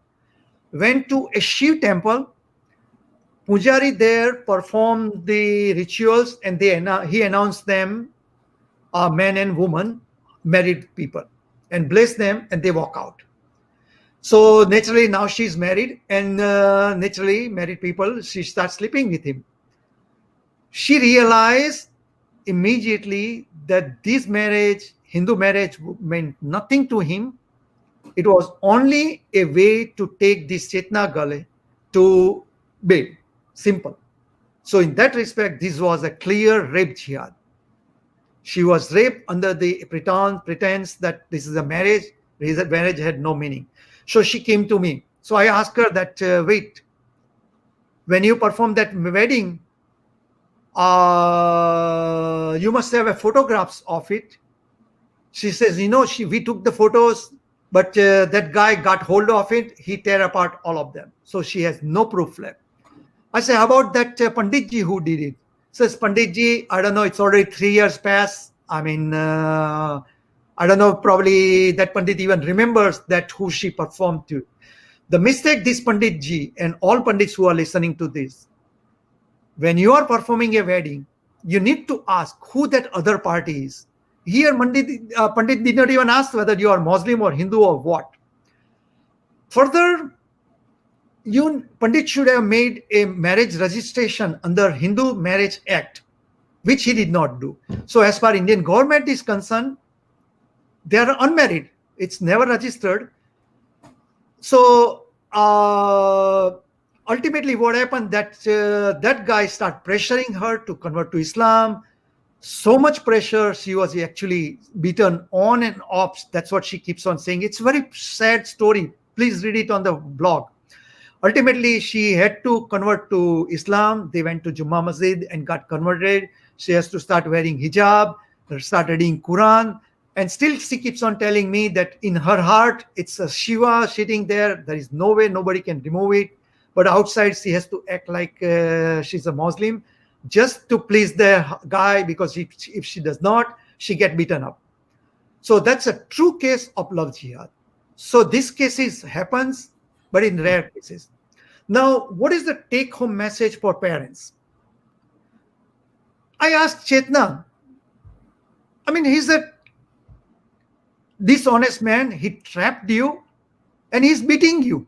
went to a Shiv temple Pujari there performed the rituals, and he announced them men and women, married people, and bless them, and they walk out. So naturally, now she's married, and naturally, married people, she starts sleeping with him. She realized immediately that this marriage, Hindu marriage, meant nothing to him. It was only a way to take this Chetna girl to bed. Simple. So, in that respect, this was a clear rape jihad. She was raped under the pretense that this is a marriage. Marriage had no meaning. So she came to me. So I asked her that, wait, when you perform that wedding, you must have a photographs of it. She says, we took the photos, but that guy got hold of it. He tear apart all of them. So she has no proof left. I say, how about that Panditji who did it? Says, Panditji, I don't know, it's already 3 years past. I mean, I don't know, probably that Pandit even remembers that who she performed to. The mistake this Panditji and all Pandits who are listening to this, when you are performing a wedding, you need to ask who that other party is. Here, Pandit did not even ask whether you are Muslim or Hindu or what. Further, Pandit should have made a marriage registration under Hindu Marriage Act, which he did not do. So as far Indian government is concerned, they are unmarried. It's never registered. So ultimately what happened, that that guy started pressuring her to convert to Islam. So much pressure, she was actually beaten on and off. That's what she keeps on saying. It's a very sad story. Please read it on the blog. Ultimately, she had to convert to Islam. They went to Jummah Masjid and got converted. She has to start wearing hijab, start reading Quran. And still she keeps on telling me that in her heart, it's a Shiva sitting there. There is no way nobody can remove it. But outside, she has to act like she's a Muslim just to please the guy, because if she does not, she get beaten up. So that's a true case of love jihad. So this cases happens, but in rare cases. Now, what is the take-home message for parents? I asked Chetna, I mean, he's a dishonest man. He trapped you and he's beating you.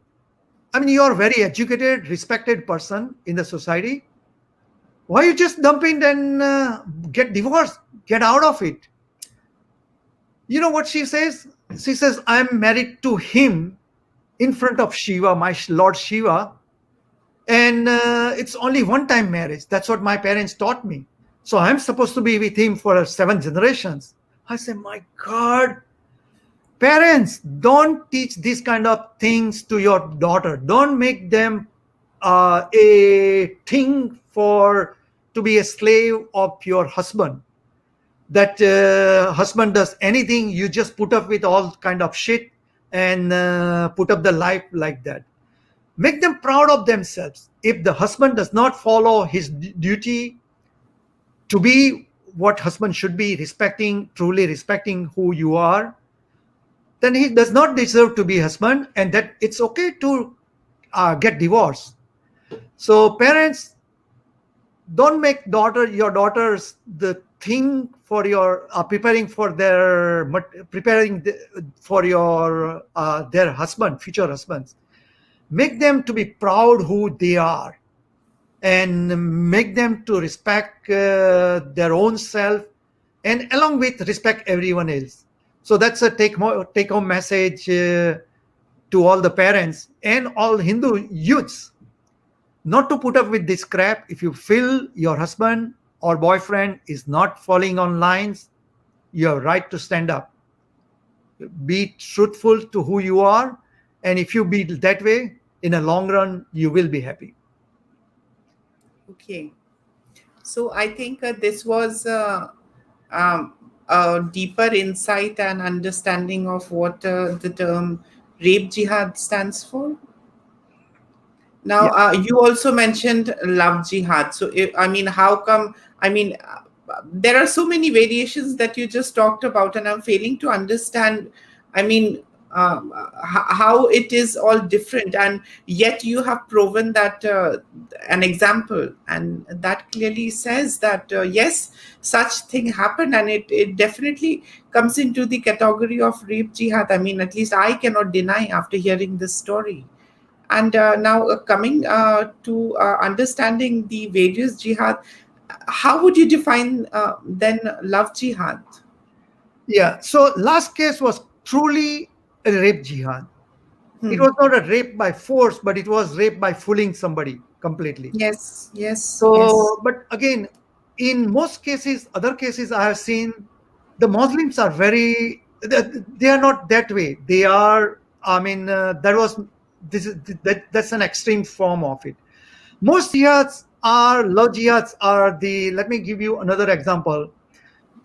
I mean, you're a very educated, respected person in the society. Why you just dump it and get divorced? Get out of it. You know what she says? She says, I'm married to him in front of Shiva, my Lord Shiva. And it's only one-time marriage. That's what my parents taught me. So I'm supposed to be with him for 7 generations. I say, my God, parents, don't teach these kind of things to your daughter. Don't make them a thing to be a slave of your husband. That husband does anything, you just put up with all kind of shit and put up the life like that. Make them proud of themselves. If the husband does not follow his duty to be what husband should be, truly respecting who you are, then he does not deserve to be husband, and that it's okay to get divorced. So parents, don't make your daughters the thing for your preparing for their future husbands. Make them to be proud who they are, and make them to respect their own self, and along with respect everyone else. So that's a take-home message to all the parents and all Hindu youths, not to put up with this crap. If you feel your husband or boyfriend is not falling on lines, you have right to stand up. Be truthful to who you are, and if you be that way, in a long run, you will be happy. Okay. So I think this was a deeper insight and understanding of what the term rape jihad stands for. Now, Yeah. you also mentioned love jihad. So, I mean, how come? I mean, there are so many variations that you just talked about, and I'm failing to understand. I mean, how it is all different, and yet you have proven that an example, and that clearly says that yes, such thing happened, and it definitely comes into the category of rape jihad. I mean, at least I cannot deny after hearing this story. And now coming to understanding the various jihad, how would you define then love jihad? Yeah. So last case was truly a rape jihad. It was not a rape by force, but it was rape by fooling somebody completely. Yes, yes, yes. So, but again, in most cases, other cases I have seen, the Muslims are they are not that way. They are, I mean, that's an extreme form of it. Most jihads are, love jihads are let me give you another example.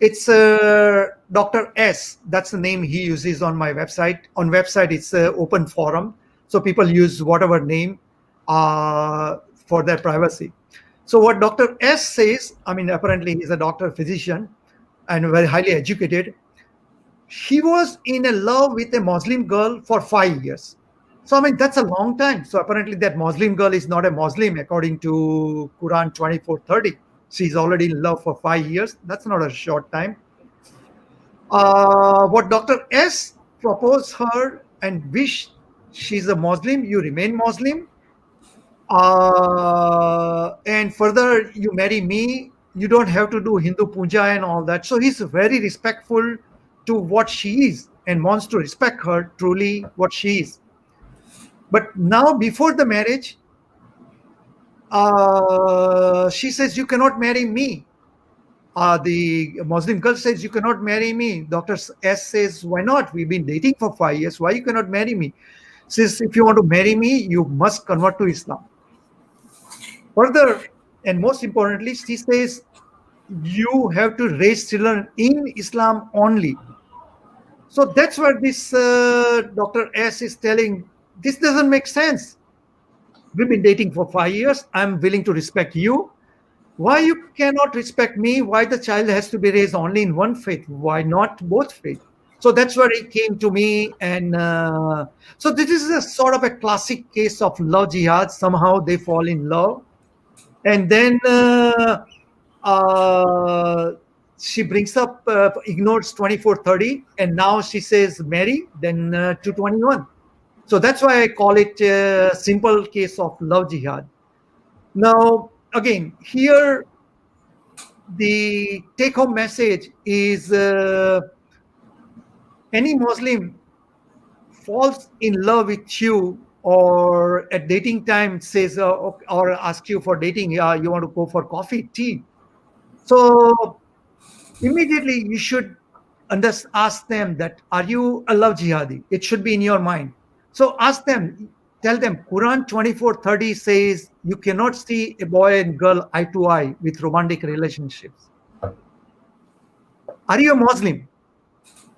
It's Dr. S. That's the name he uses on my website. On website, it's an open forum, so people use whatever name for their privacy. So what Dr. S says, I mean, apparently he's a doctor, physician, and very highly educated. He was in a love with a Muslim girl for 5 years. So I mean, that's a long time. So apparently that Muslim girl is not a Muslim according to Quran 24:30. She's already in love for 5 years. That's not a short time. What Dr. S proposed her and wish she's a Muslim, you remain Muslim. And further, you marry me, you don't have to do Hindu puja and all that. So he's very respectful to what she is and wants to respect her truly what she is. But now, before the marriage, she says, you cannot marry me. The Muslim girl says, you cannot marry me. Dr. S says, why not? We've been dating for 5 years. Why you cannot marry me? Says, if you want to marry me, you must convert to Islam. Further, and most importantly, she says, you have to raise children in Islam only. So that's where this Dr. S is telling, this doesn't make sense. We've been dating for 5 years. I'm willing to respect you. Why you cannot respect me? Why the child has to be raised only in one faith? Why not both faith? So that's where he came to me. And so this is a sort of a classic case of love jihad. Somehow they fall in love. And then uh, she brings up, ignores 24:30. And now she says, marry, then 221. So that's why I call it a simple case of love jihad. Now, again, here the take home message is any Muslim falls in love with you or at dating time says, or ask you for dating, you want to go for coffee, tea. So immediately you should ask them that, are you a love jihadi? It should be in your mind. So ask them, tell them, Quran 24:30 says you cannot see a boy and girl eye to eye with romantic relationships. Are you a Muslim?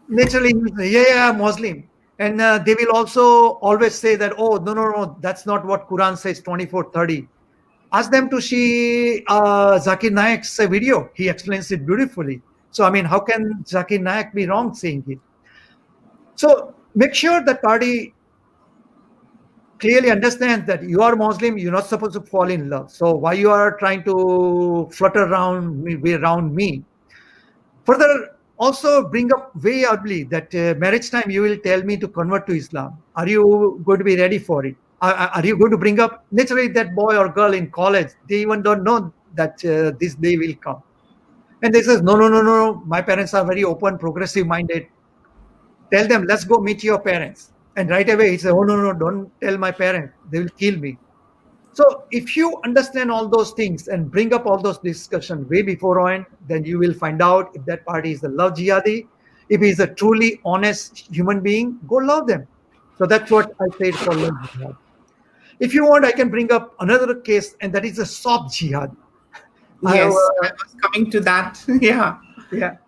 Naturally, yeah, Muslim. And they will also always say that, oh, no, that's not what Quran says, 24:30. Ask them to see Zakir Naik's video. He explains it beautifully. So, I mean, how can Zakir Naik be wrong saying it? So, make sure that party clearly understands that you are Muslim, you're not supposed to fall in love. So, why you are trying to flutter around me? Further, also bring up very early that marriage time you will tell me to convert to Islam. Are you going to be ready for it? Are you going to bring up naturally that boy or girl in college? They even don't know that this day will come. And they says, no. My parents are very open, progressive minded. Tell them, let's go meet your parents. And right away he says, oh, no, don't tell my parents. They will kill me. So if you understand all those things and bring up all those discussions way beforehand, then you will find out if that party is a love jihadi. If he's a truly honest human being, go love them. So that's what I said for love jihad. If you want, I can bring up another case, and that is a soft jihad. Yes, I was coming to that. Yeah. Yeah.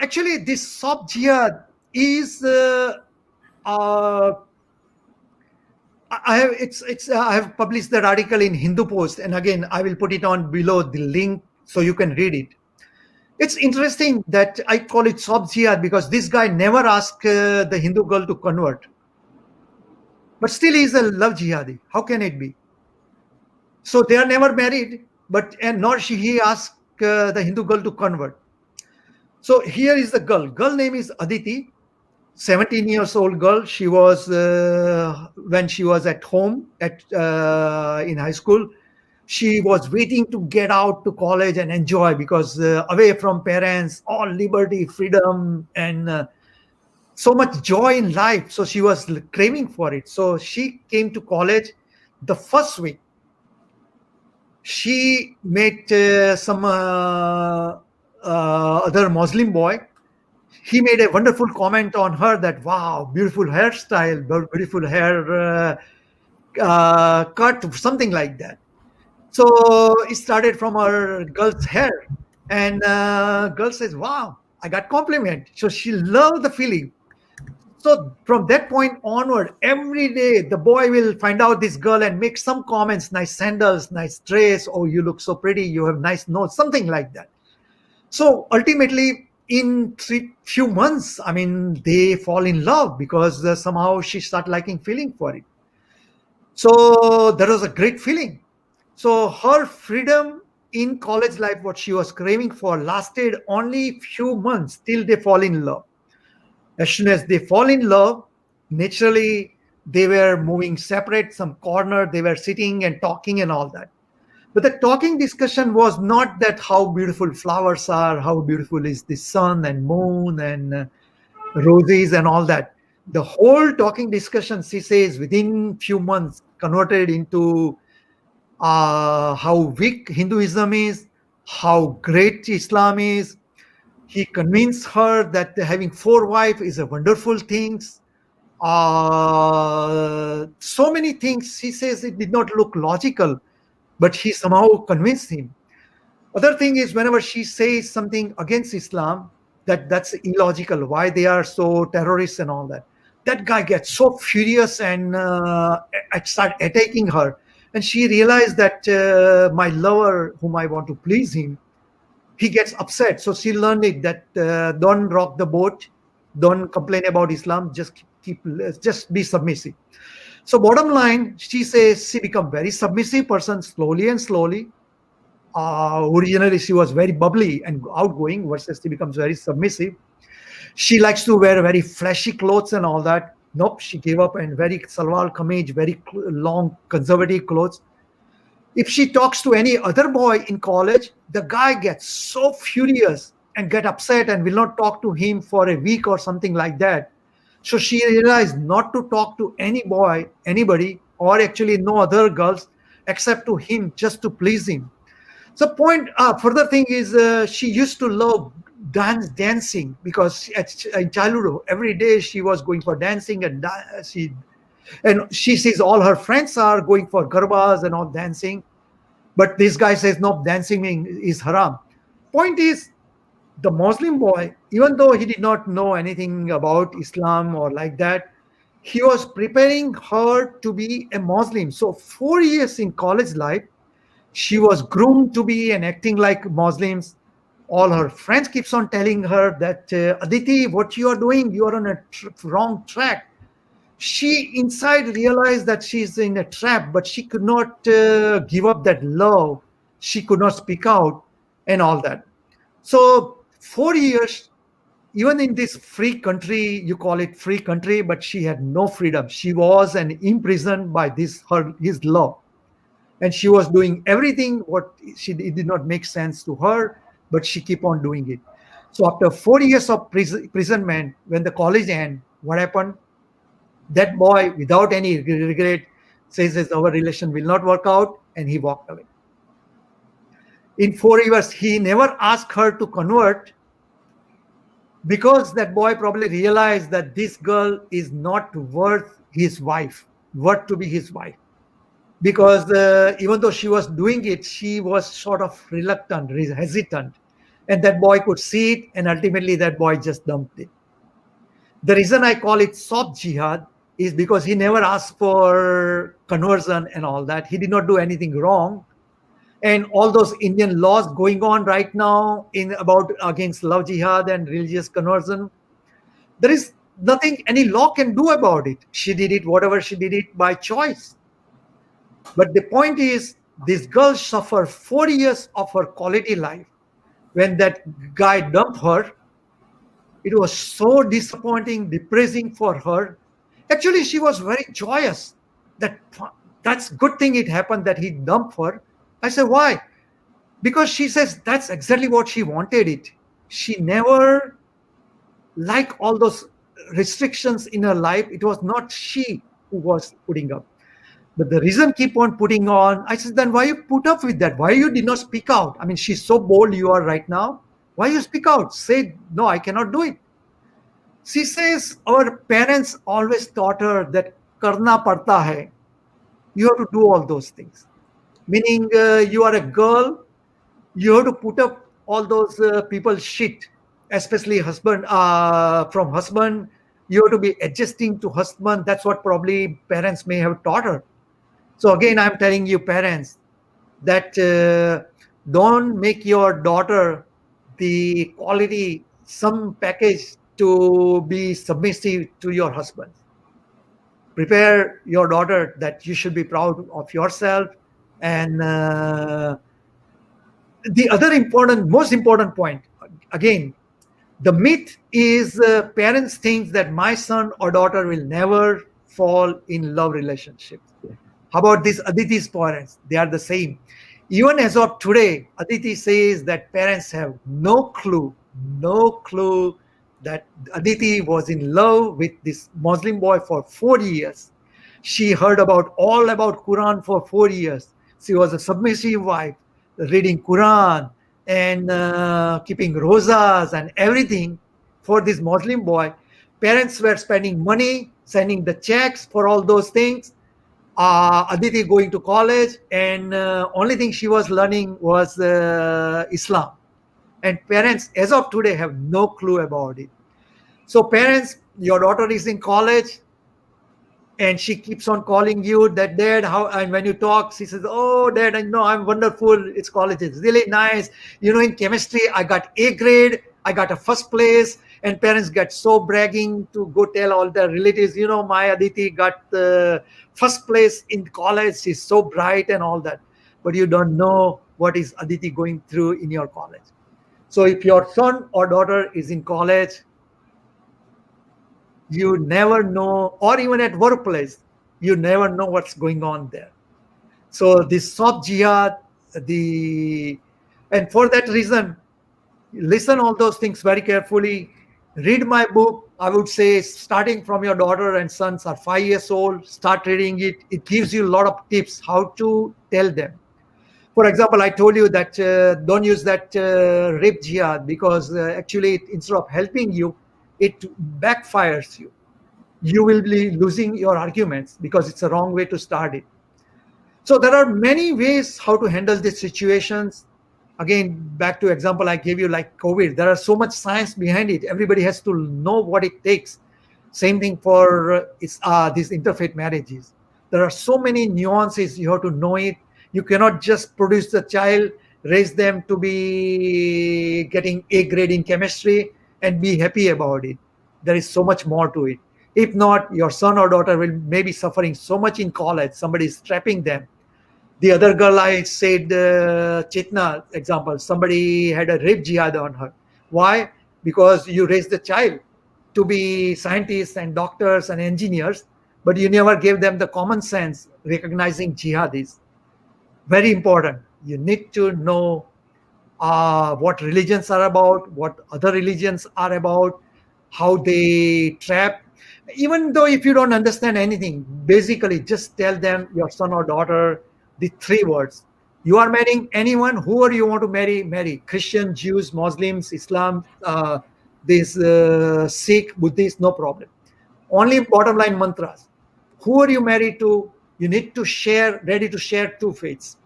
Actually, this soft jihad is I have published that article in Hindu Post, and again I will put it on below the link so you can read it. It's interesting that I call it soft jihad because this guy never asked the Hindu girl to convert, but still he's a love jihadi. How can it be? So they are never married, but and nor he asked the Hindu girl to convert. So here is the girl. Girl name is Aditi, 17 years old girl. She was when she was at home at in high school. She was waiting to get out to college and enjoy because away from parents, all liberty, freedom, and so much joy in life. So she was craving for it. So she came to college. The first week, she met some other Muslim boy. He made a wonderful comment on her that wow, beautiful hairstyle, beautiful hair cut, something like that. So it started from her girl's hair, and girl says, "Wow, I got compliment." So she loved the feeling. So from that point onward, every day the boy will find out this girl and make some comments, nice sandals, nice dress, oh, you look so pretty, you have nice nose, something like that. So ultimately, in few months, I mean, they fall in love because somehow she start liking feeling for it. So that was a great feeling. So her freedom in college life, what she was craving for, lasted only few months till they fall in love. As soon as they fall in love, naturally they were moving separate, some corner, they were sitting and talking and all that. But the talking discussion was not that how beautiful flowers are, how beautiful is the sun and moon and roses and all that. The whole talking discussion, she says, within few months converted into how weak Hinduism is, how great Islam is. He convinced her that having four wives is a wonderful thing. So many things. He says it did not look logical, but he somehow convinced him. Other thing is whenever she says something against Islam, that's illogical. Why they are so terrorists and all that. That guy gets so furious and start attacking her. And she realized that my lover, whom I want to please him, he gets upset. So she learned it that don't rock the boat, don't complain about Islam, just be submissive. So bottom line, she says she become very submissive person slowly and slowly. Originally, she was very bubbly and outgoing, versus she becomes very submissive. She likes to wear very flashy clothes and all that. Nope, she gave up and very salwar kameez, very long conservative clothes. If she talks to any other boy in college, the guy gets so furious and get upset and will not talk to him for a week or something like that. So she realized not to talk to any boy, anybody, or actually no other girls except to him, just to please him. So point further thing is she used to love dancing because in childhood every day she was going for dancing and she sees all her friends are going for garbas and all dancing, but this guy says no, dancing is haram. Point is, the Muslim boy, even though he did not know anything about Islam or like that, he was preparing her to be a Muslim. So 4 years in college life, she was groomed to be and acting like Muslims. All her friends keeps on telling her that Aditi, what you are doing, you are on a wrong track. She inside realized that she's in a trap, but she could not give up that love. She could not speak out and all that. So 4 years, even in this free country, you call it free country, but she had no freedom. She was an imprisoned by his law, and she was doing everything what it did not make sense to her, but she keep on doing it. So after 4 years of imprisonment, when the college end, what happened? That boy, without any regret, says that our relation will not work out, and he walked away. In 4 years, he never asked her to convert because that boy probably realized that this girl is not worth to be his wife. Because even though she was doing it, she was sort of reluctant, hesitant. And that boy could see it, and ultimately that boy just dumped it. The reason I call it soft jihad is because he never asked for conversion and all that. He did not do anything wrong. and all those Indian laws going on right now in about against love jihad and religious conversion. There is nothing any law can do about it. She did it, whatever she did it by choice. But the point is, this girl suffered 4 years of her quality life. When that guy dumped her, it was so disappointing, depressing for her. Actually, she was very joyous that that's good thing it happened that he dumped her. I said, why? Because she says that's exactly what she wanted it. She never liked all those restrictions in her life. It was not she who was putting up. But the reason keep on putting on, I said, then why you put up with that? Why you did not speak out? I mean, she's so bold you are right now. Why you speak out? Say, no, I cannot do it. She says our parents always taught her that karna padta hai. You have to do all those things. Meaning you are a girl, you have to put up all those people's shit, especially husband, from husband. You have to be adjusting to husband. That's what probably parents may have taught her. So again, I'm telling you, parents, that don't make your daughter the quality some package to be submissive to your husband. Prepare your daughter that you should be proud of yourself. And the other important, most important point, again, the myth is parents think that my son or daughter will never fall in love relationships. How about this Aditi's parents? They are the same. Even as of today, Aditi says that parents have no clue that Aditi was in love with this Muslim boy for 4 years. She heard about all about Quran for 4 years. She was a submissive wife, reading Quran and keeping rosas and everything for this Muslim boy. Parents were spending money, sending the checks for all those things. Aditi going to college, and only thing she was learning was Islam. And parents, as of today, have no clue about it. So, parents, your daughter is in college, and she keeps on calling you that dad how, and when you talk she says, oh dad, I know I'm wonderful, it's college, it's really nice, in chemistry I got A grade, I got a first place. And parents get so bragging to go tell all their relatives, my Aditi got the first place in college, she's so bright and all that. But you don't know what is Aditi going through in your college. So if your son or daughter is in college, you never know, or even at workplace, you never know what's going on there. So this soft jihad, and for that reason, listen all those things very carefully. Read my book. I would say starting from your daughter and sons are 5 years old, start reading it. It gives you a lot of tips how to tell them. For example, I told you that don't use that rape jihad, because actually instead of helping you, it backfires you. You will be losing your arguments because it's a wrong way to start it. So there are many ways how to handle these situations. Again, back to example I gave you, like COVID. There are so much science behind it. Everybody has to know what it takes. Same thing for these interfaith marriages. There are so many nuances. You have to know it. You cannot just produce the child, raise them to be getting A grade in chemistry and be happy about it. There is so much more to it. If not, your son or daughter will maybe suffering so much in college. Somebody is trapping them. The other girl I said, Chetna example, somebody had a rape jihad on her. Why? Because you raised the child to be scientists and doctors and engineers, but you never gave them the common sense recognizing jihad is very important. You need to know what religions are about, what other religions are about, how they trap. Even though if you don't understand anything, basically just tell them, your son or daughter, the three words. You are marrying anyone, whoever you want to marry, marry. Christian, Jews, Muslims, Islam, this Sikh, Buddhist, no problem. Only bottom line mantras. Who are you married to? You need to share, ready to share two faiths.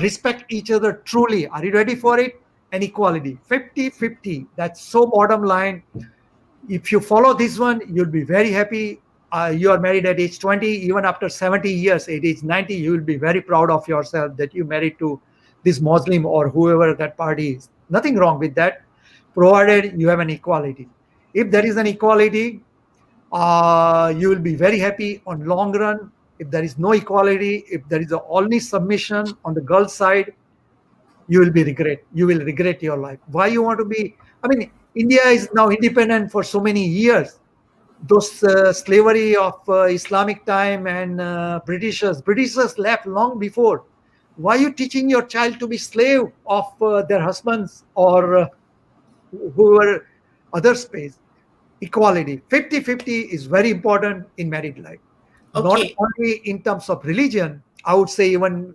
Respect each other truly. Are you ready for it? And equality. 50-50. That's so bottom line. If you follow this one, you'll be very happy. you are married at age 20, even after 70 years, at age 90, you will be very proud of yourself that you married to this Muslim or whoever that party is. Nothing wrong with that, provided you have an equality. If there is an equality, you will be very happy on long run. If there is no equality, if there is only submission on the girl side, you will regret your life. Why you want to be? I mean, India is now independent for so many years. Those slavery of Islamic time and Britishers left long before. Why are you teaching your child to be slave of their husbands or whoever other space? Equality 50-50 is very important in married life, not Okay. only in terms of religion. I would say even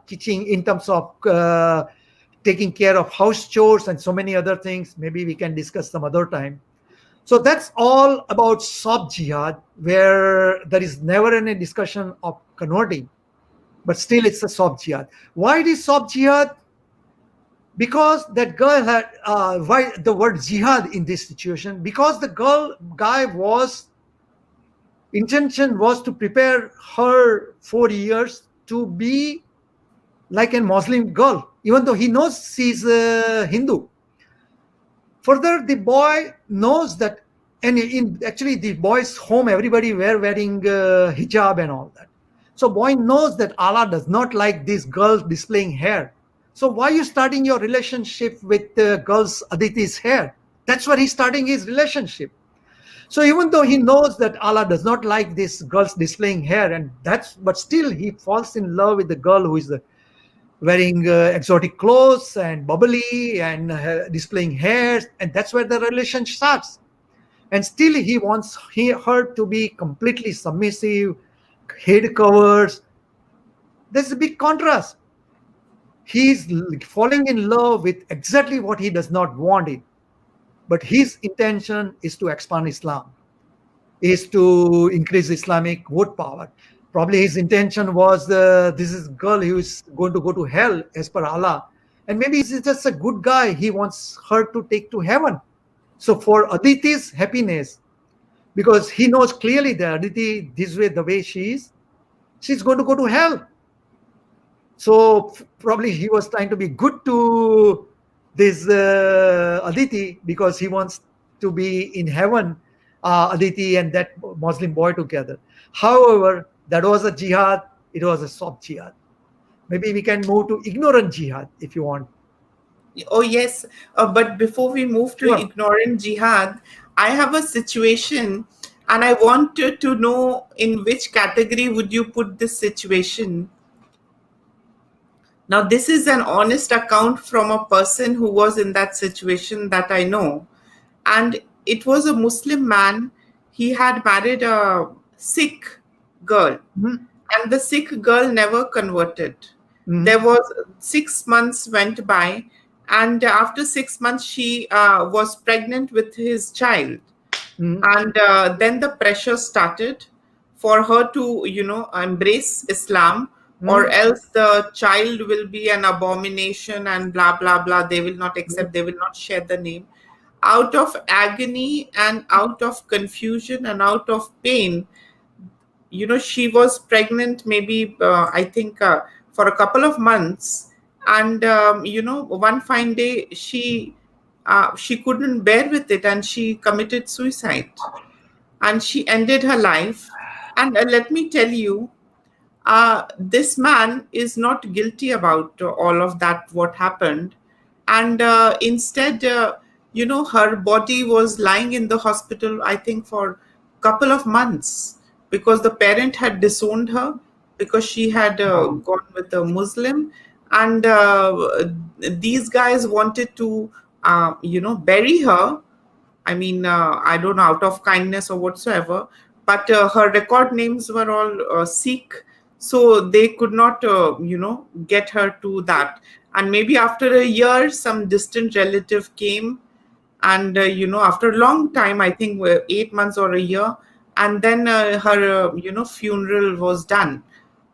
teaching in terms of taking care of house chores and so many other things. Maybe we can discuss some other time. So that's all about soft jihad, where there is never any discussion of converting, but still it's a soft jihad. Why it is soft jihad? Because that girl had why the word jihad in this situation? Because the guy was intention was to prepare her 4 years to be like a Muslim girl, even though he knows she's a Hindu. Further, the boy knows that, and in actually the boy's home, everybody were wearing hijab and all that. So boy knows that Allah does not like these girls displaying hair. So why you starting your relationship with the girl's Aditi's hair? That's where he's starting his relationship. So even though he knows that Allah does not like these girls displaying hair, and that's but still he falls in love with the girl who is wearing exotic clothes and bubbly and displaying hairs, and that's where the relationship starts. And still he wants her to be completely submissive, head covers. There's a big contrast. He's falling in love with exactly what he does not want it, but his intention is to expand Islam, is to increase Islamic vote power. Probably his intention was this is girl who is going to go to hell as per Allah, and maybe he's just a good guy. He wants her to take to heaven. So for Aditi's happiness, because he knows clearly that Aditi, this way, the way she is, she's going to go to hell. So probably he was trying to be good to this Aditi because he wants to be in heaven, Aditi and that Muslim boy together. However, that was a jihad. It was a soft jihad. Maybe we can move to ignorant jihad if you want. Oh, yes. But before we move to Sure. ignorant jihad, I have a situation and I wanted to know in which category would you put this situation. Now, this is an honest account from a person who was in that situation that I know. And it was a Muslim man. He had married a Sikh girl, Mhm. and the Sikh girl never converted. There Mhm. was 6 months went by, and after 6 months, she was pregnant with his child, Mhm. and then the pressure started for her to embrace Islam, or Mhm. else the child will be an abomination and blah blah blah. They will not accept, they will not share the name. Out of agony and out of confusion and out of pain, she was pregnant, maybe I think for a couple of months. And one fine day, she couldn't bear with it and she committed suicide, and she ended her life. And let me tell you, this man is not guilty about all of that, what happened. And instead, her body was lying in the hospital, I think, for a couple of months, because the parent had disowned her because she had Wow. gone with a Muslim. And these guys wanted to bury her. I mean, I don't know, out of kindness or whatsoever, but her record names were all Sikh, so they could not, get her to that. And maybe after a year, some distant relative came, and after a long time, I think 8 months or a year, and then her, funeral was done.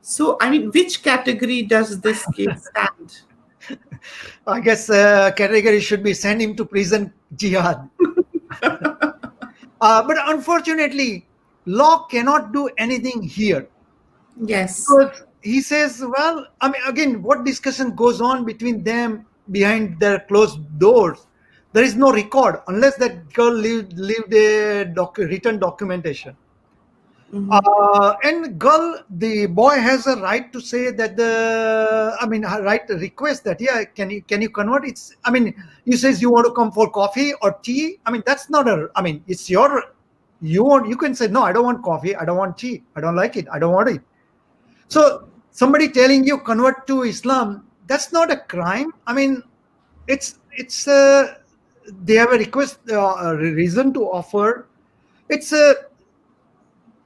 So, I mean, which category does this case stand? I guess category should be send him to prison jihad. But unfortunately, Law cannot do anything here. Yes. Because he says, well, I mean, again, what discussion goes on between them behind their closed doors? There is no record unless that girl lived a written documentation. Mhm. And girl, the boy has a right to say that I mean, a right to request that, yeah, can you convert? It's, I mean, he says you want to come for coffee or tea. I mean, that's not a, I mean, it's your, you can say, no, I don't want coffee. I don't want tea. I don't like it. I don't want it. So somebody telling you convert to Islam, that's not a crime. I mean, it's they have a request, a reason to offer. It's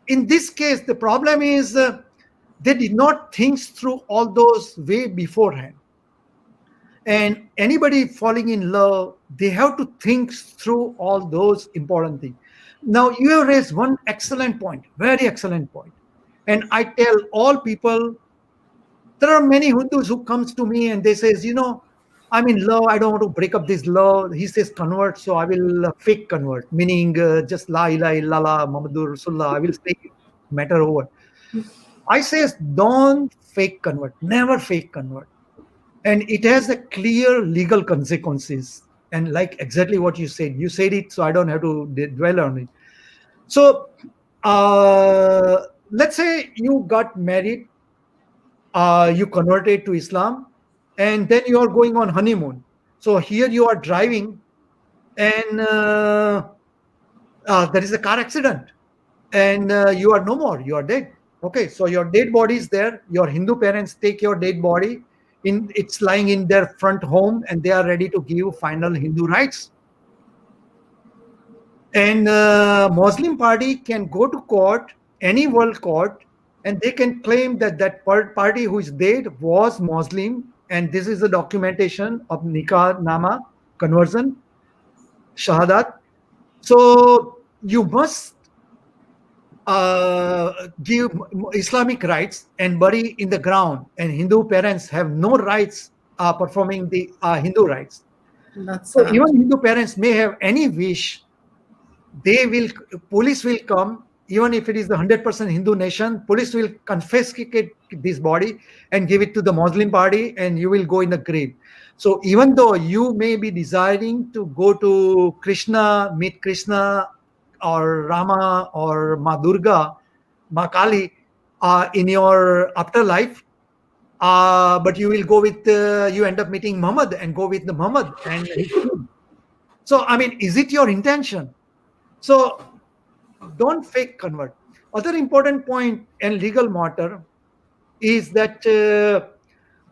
in this case the problem is they did not think through all those way beforehand. And anybody falling in love, they have to think through all those important things. Now you have raised one excellent point, very excellent point, and I tell all people, there are many Hindus who comes to me and they says, I'm in love. I don't want to break up this love. He says convert, so I will fake convert, meaning just la ilaha illallah Muhammadur Rasulullah. I will say matter over. I says don't fake convert, never fake convert, and it has a clear legal consequences. And like exactly what you said it, so I don't have to dwell on it. So let's say you got married, you converted to Islam, and then you are going on honeymoon. So here you are driving, and there is a car accident, and you are no more. You are dead. Okay, so your dead body is there. Your Hindu parents take your dead body. It's lying in their front home, and they are ready to give final Hindu rites. And Muslim party can go to court, any world court, and they can claim that party who is dead was Muslim, and this is a documentation of nikah nama, conversion, shahadat. So you must give Islamic rites and bury in the ground, and Hindu parents have no rights performing the Hindu rites. That's So sad. even Hindu parents may have any wish, they will, police will come, even if it is the 100% Hindu nation, police will confiscate this body and give it to the Muslim party, and you will go in the grave. So even though you may be desiring to go to Krishna, meet Krishna or Rama or Ma Durga, Ma Kali, in your afterlife, but you will go with you end up meeting Muhammad and go with the Muhammad and his team. So I mean, is it your intention? So don't fake convert. Other important point and legal matter is that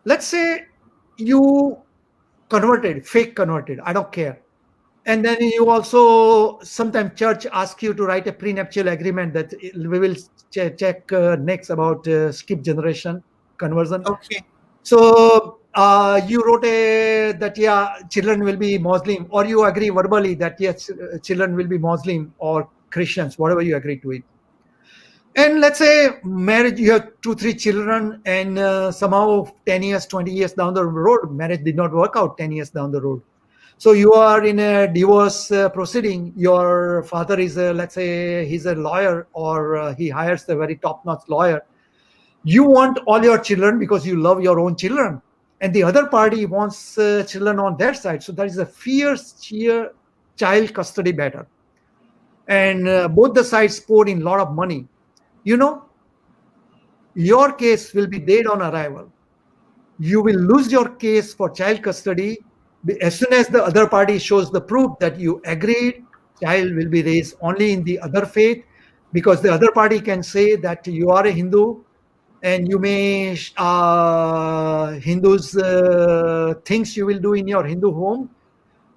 let's say you converted, fake converted, I don't care. And then you also, sometimes church ask you to write a prenuptial agreement that we will check next about skip generation conversion. Okay. So you wrote that yeah, children will be Muslim, or you agree verbally that yes, children will be Muslim or Christians, whatever you agree to it. And let's say marriage, you have 2 3 children, and somehow 10 years 20 years down the road, marriage did not work out 10 years down the road. So you are in a divorce proceeding. Your father is let's say he's a lawyer, or he hires a very top notch lawyer. You want all your children because you love your own children, and the other party wants children on their side. So there is a fierce sheer child custody battle, and both the sides poured in a lot of money. you know your case will be dead on arrival. You will lose your case for child custody as soon as the other party shows the proof that you agreed. Child will be raised only in the other faith, because the other party can say that you are a Hindu, and you may Hindus things you will do in your Hindu home.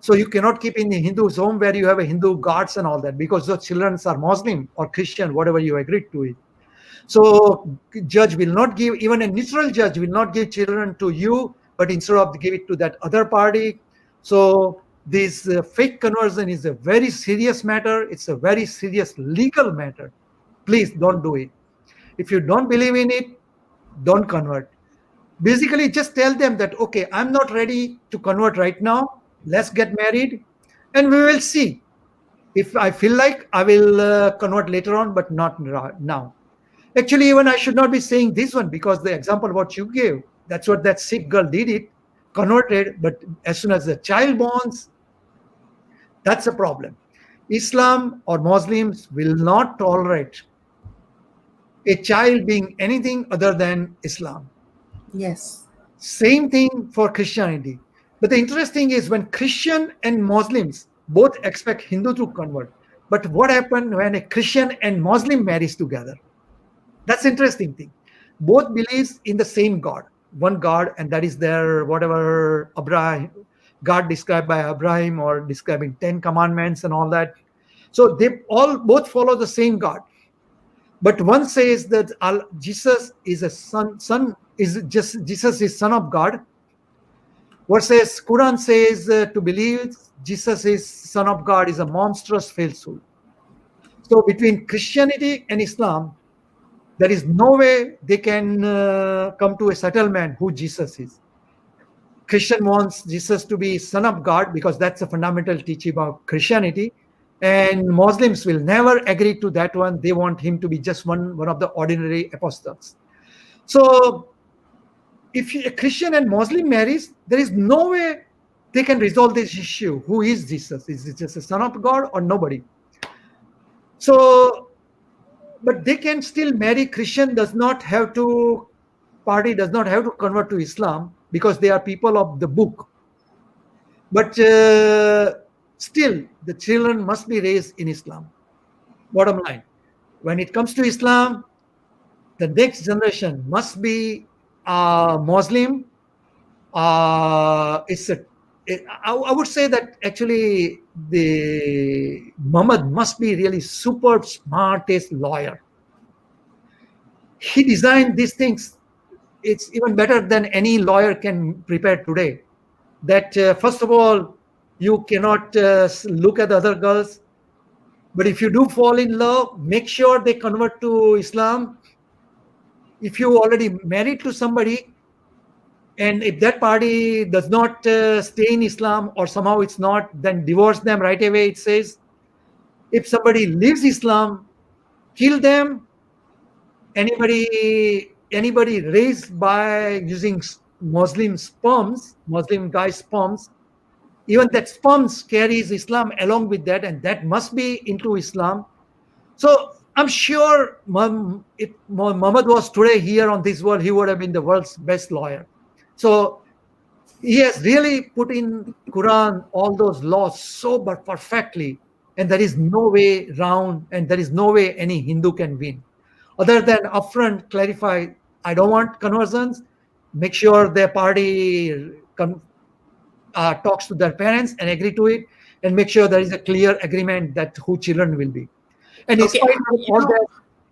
So you cannot keep in the Hindu's home where you have a Hindu gods and all that, because the children are Muslim or Christian, whatever you agreed to it. So judge will not give, even a neutral judge will not give children to you, but instead of give it to that other party. So this fake conversion is a very serious matter. It's a very serious legal matter. Please don't do it. If you don't believe in it, don't convert. Basically, just tell them that, okay, I'm not ready to convert right now. Let's get married and we will see. If I feel like, I will convert later on, but not now. Actually, even I should not be saying this one, because the example what you gave, that's what that Sikh girl did it, converted, but as soon as the child borns, that's a problem. Islam or Muslims will not tolerate a child being anything other than Islam. Yes. Same thing for Christianity. But the interesting is when Christian and Muslims both expect Hindu to convert. But what happened when a Christian and Muslim marries together? That's interesting thing. Both believes in the same God, one God, and that is their whatever Abraham God described by Abraham or describing 10 Commandments and all that. So they all both follow the same God. But one says that Jesus is a son is just Jesus is son of God. Versus Quran says to believe Jesus is son of God is a monstrous falsehood. So between Christianity and Islam, there is no way they can come to a settlement who Jesus is. Christian wants Jesus to be son of God because that's a fundamental teaching of Christianity. And Muslims will never agree to that one. They want him to be just one of the ordinary apostles. So if a Christian and Muslim marries, there is no way they can resolve this issue. Who is Jesus? Is it just a son of God or nobody? So, but they can still marry. Christian does not have to, party does not have to convert to Islam because they are people of the book. But still, the children must be raised in Islam. Bottom line, when it comes to Islam, the next generation must be Muslim. It's a I would say that actually the Muhammad must be really super smartest lawyer. He designed these things. It's even better than any lawyer can prepare today. That first of all, you cannot look at the other girls, but if you do fall in love, make sure they convert to Islam. If you already married to somebody, and if that party does not stay in Islam or somehow it's not, then divorce them right away. It says if somebody leaves Islam, kill them. Anybody raised by using Muslim sperms, Muslim guy sperms, even that sperms carries Islam along with that, and that must be into Islam. So I'm sure if Muhammad was today here on this world, he would have been the world's best lawyer. So he has really put in Quran all those laws so but perfectly, and there is no way round, and there is no way any Hindu can win, other than upfront clarify. I don't want conversions. Make sure their party talks to their parents and agree to it, and make sure there is a clear agreement that who children will be. And Okay.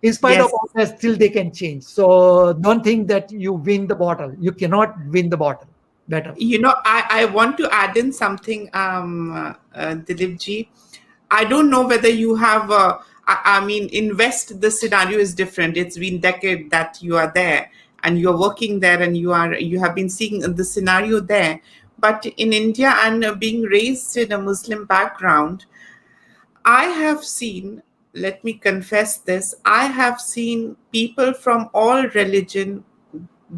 in spite of Yes. all that, still they can change. So don't think that you win the bottle. You cannot win the bottle. Better. I want to add in something, Dilip ji. I don't know whether you have, I mean, in West, the scenario is different. It's been decades that you are there and you're working there and you have been seeing the scenario there. But in India and being raised in a Muslim background, I have seen, let me confess this, I have seen people from all religion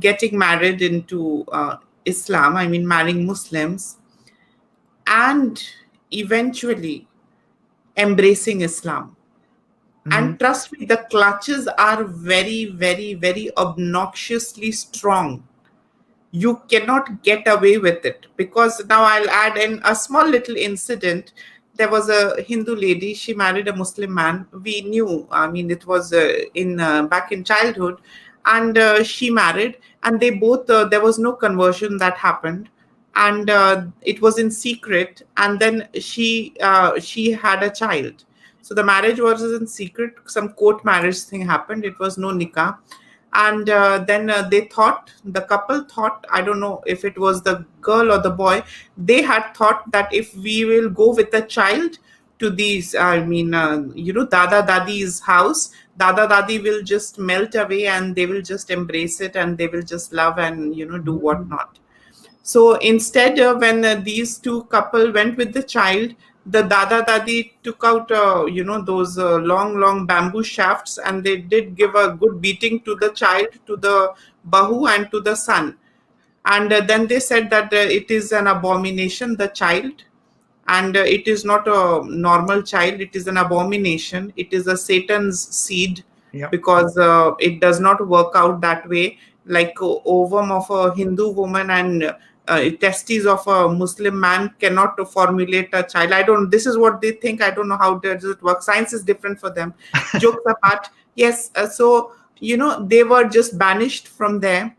getting married into Islam, I mean, marrying Muslims, and eventually embracing Islam. Mhm. And trust me, the clutches are very, very, very obnoxiously strong. You cannot get away with it, because now I'll add in a small little incident. There was a Hindu lady, she married a Muslim man. We knew, I mean, it was in back in childhood, and she married, and they both there was no conversion that happened, and it was in secret, and then she had a child. So the marriage was in secret. Some court marriage thing happened. It was no nikah. And then they thought, the couple thought, I don't know if it was the girl or the boy, they had thought that if we will go with the child to these, I mean, Dada Dadi's house, Dada Dadi will just melt away and they will just embrace it and they will just love and, do whatnot. So instead, when these two couple went with the child, the dada dadi took out those long bamboo shafts, and they did give a good beating to the child, to the bahu and to the son. And then they said that it is an abomination, the child, and it is not a normal child, it is an abomination, it is a satan's seed, Yeah. because it does not work out that way, like ovum of a Hindu woman and testes of a Muslim man cannot formulate a child. I don't, this is what they think, I don't know how does it work, science is different for them. Jokes apart, yes, so they were just banished from there.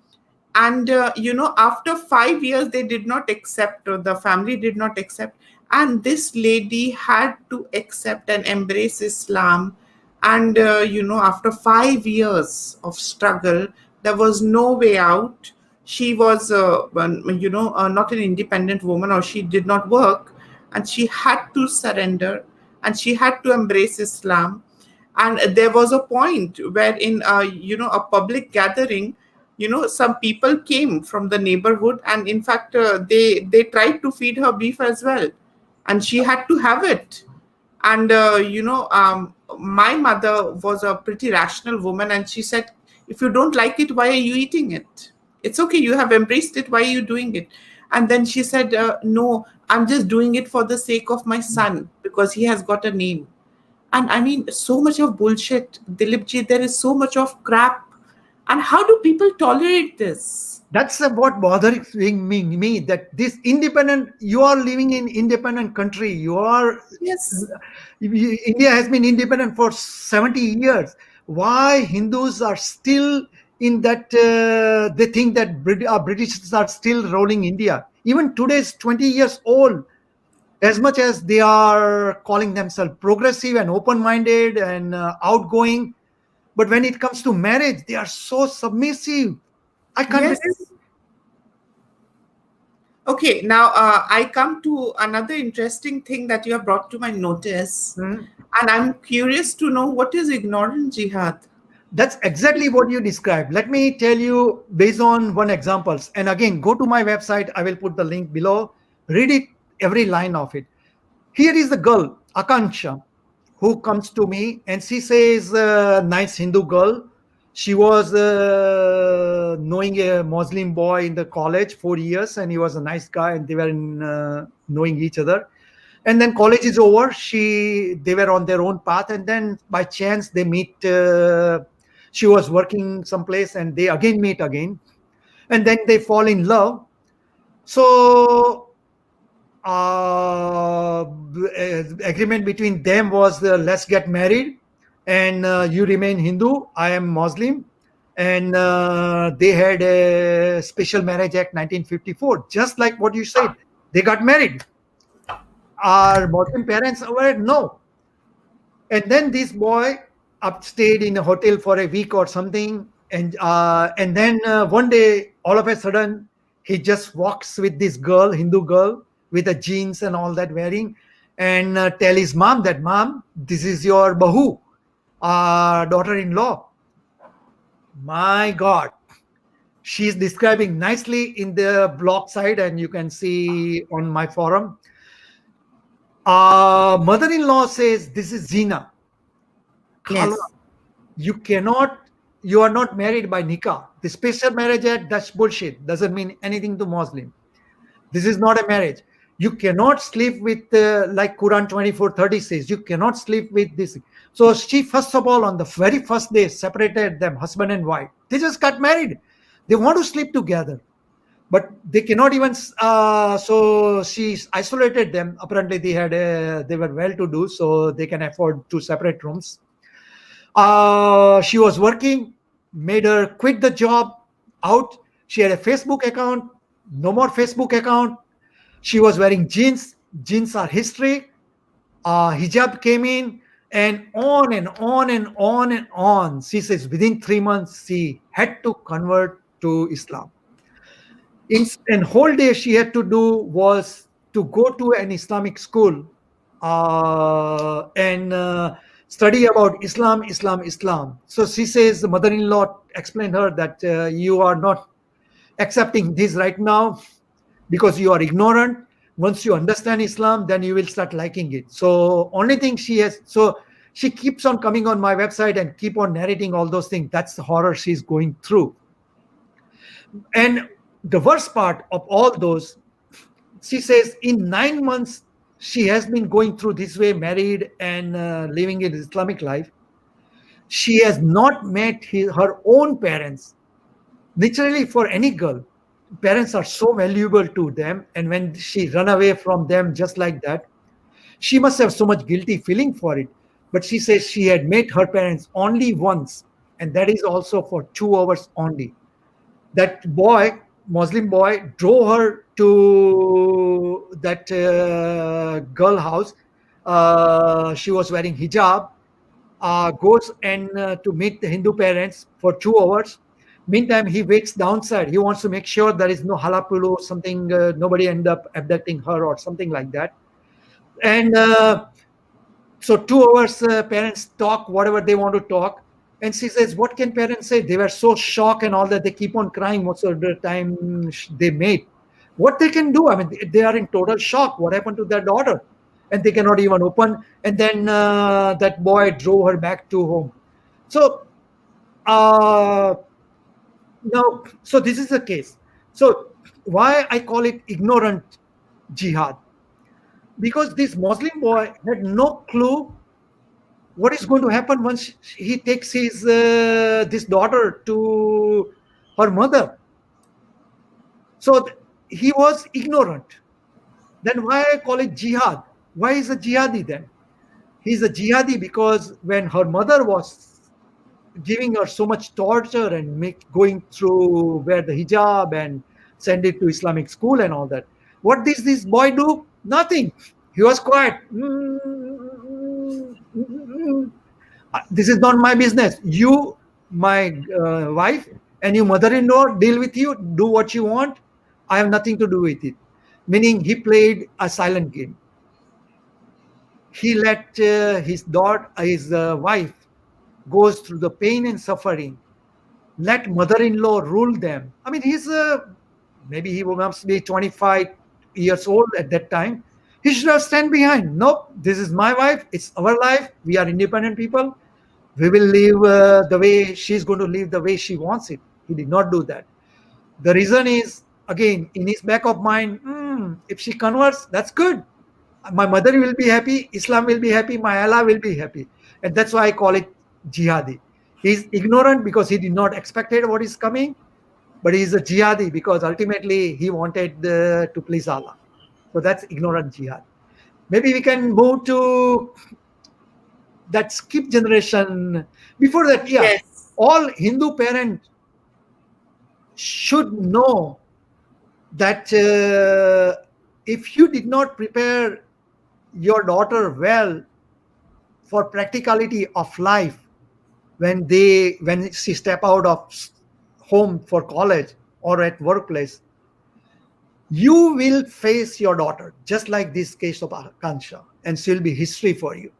And after 5 years they did not accept, or the family did not accept, and this lady had to accept and embrace Islam. And after 5 years of struggle, there was no way out. She was not an independent woman, or she did not work, and she had to surrender, and she had to embrace Islam. And there was a point where in a public gathering, some people came from the neighborhood, and in fact they tried to feed her beef as well, and she had to have it. And my mother was a pretty rational woman, and she said, if you don't like it, why are you eating it? It's okay, you have embraced it, why are you doing it? And then she said, no, I'm just doing it for the sake of my son, because he has got a name. And I mean, so much of bullshit, Dilipji, there is so much of crap. And how do people tolerate this? That's what bothering me, that this independent, you are living in independent country, you are, Yes, India has been independent for 70 years. Why Hindus are still in that, they think that British are still rolling India. Even today's 20 years old, as much as they are calling themselves progressive and open-minded and outgoing, but when it comes to marriage, they are so submissive. I can't believe. yes. Okay, now I come to another interesting thing that you have brought to my notice. Hmm. And I'm curious to know, what is ignorant jihad? That's exactly what you described. Let me tell you based on one examples. And again, go to my website. I will put the link below. Read it, every line of it. Here is the girl, Akanksha, who comes to me and she says, nice Hindu girl. She was knowing a Muslim boy in the college 4 years, and he was a nice guy, and they were knowing each other. And then college is over. They were on their own path, and then by chance they meet. She was working someplace, and they again meet again, and then they fall in love. So agreement between them was, let's get married, and you remain Hindu, I am Muslim. And they had a special marriage act 1954, just like what you said. They got married. Our Muslim parents were no. And then this boy stayed in a hotel for a week or something, and then one day, all of a sudden, he just walks with this girl, Hindu girl, with the jeans and all that wearing, and tell his mom that, mom, this is your bahu, daughter-in-law. My God, she's describing nicely in the blog site, and you can see on my forum. Mother-in-law says this is zina. Khala, Yes, you cannot, you are not married by nikah. The special marriage act, that's bullshit. Doesn't mean anything to Muslim. This is not a marriage. You cannot sleep with, like Quran 24:30 says, you cannot sleep with this. So she, first of all, on the very first day, separated them, husband and wife. They just got married. They want to sleep together, but they cannot even. So she isolated them. Apparently, they were well to do, so they can afford two separate rooms. She was working, made her quit the job, out. She had a Facebook account, no more Facebook account. She was wearing jeans. Jeans are history. Hijab came in, and on and on and on and on. She says within 3 months, she had to convert to Islam. And whole day she had to do was to go to an Islamic school and study about Islam, Islam, Islam. So she says the mother-in-law explained her that you are not accepting this right now because you are ignorant. Once you understand Islam, then you will start liking it. So only thing she has, so she keeps on coming on my website and keep on narrating all those things. That's the horror she's going through. And the worst part of all those, she says in 9 months she has been going through this way, married and living in Islamic life. She has not met her own parents. Naturally, for any girl, parents are so valuable to them, and when she run away from them just like that, she must have so much guilty feeling for it. But she says she had met her parents only once, and that is also for 2 hours only. That boy, Muslim boy, drove her to that girl house. She was wearing hijab. Goes and to meet the Hindu parents for 2 hours. Meantime, he waits downside. He wants to make sure there is no halapulu, something, nobody end up abducting her or something like that. And so 2 hours, parents talk whatever they want to talk. And she says, what can parents say? They were so shocked and all that. They keep on crying most of the time they made. What they can do? I mean, they are in total shock. What happened to their daughter? And they cannot even open. And then that boy drove her back to home. So uh, now, so this is the case. So why I call it ignorant jihad? Because this Muslim boy had no clue what is going to happen once he takes his this daughter to her mother. So he was ignorant. Then why I call it jihad? Why is a jihadi then? He's a jihadi because when her mother was giving her so much torture and going through wear the hijab and send it to Islamic school and all that, what did this boy do? Nothing. He was quiet. This is not my business. You, my wife, and your mother-in-law deal with you. Do what you want. I have nothing to do with it. Meaning he played a silent game. He let his daughter, his wife, goes through the pain and suffering. Let mother-in-law rule them. I mean, he's maybe he must be 25 years old at that time. He should have stand behind. Nope, this is my wife. It's our life. We are independent people. We will live the way she's going to live the way she wants it. He did not do that. The reason is, again, in his back of mind, if she converts, that's good. My mother will be happy, Islam will be happy, my Allah will be happy. And that's why I call it jihadi. He's ignorant because he did not expect what is coming, but he's a jihadi because ultimately he wanted to please Allah. So that's ignorant jihad. Maybe we can move to that skip generation. Before that, yeah, Yes. all Hindu parents should know that if you did not prepare your daughter well for practicality of life when she step out of home for college or at workplace, you will face your daughter just like this case of Akansha, and she'll be history for you.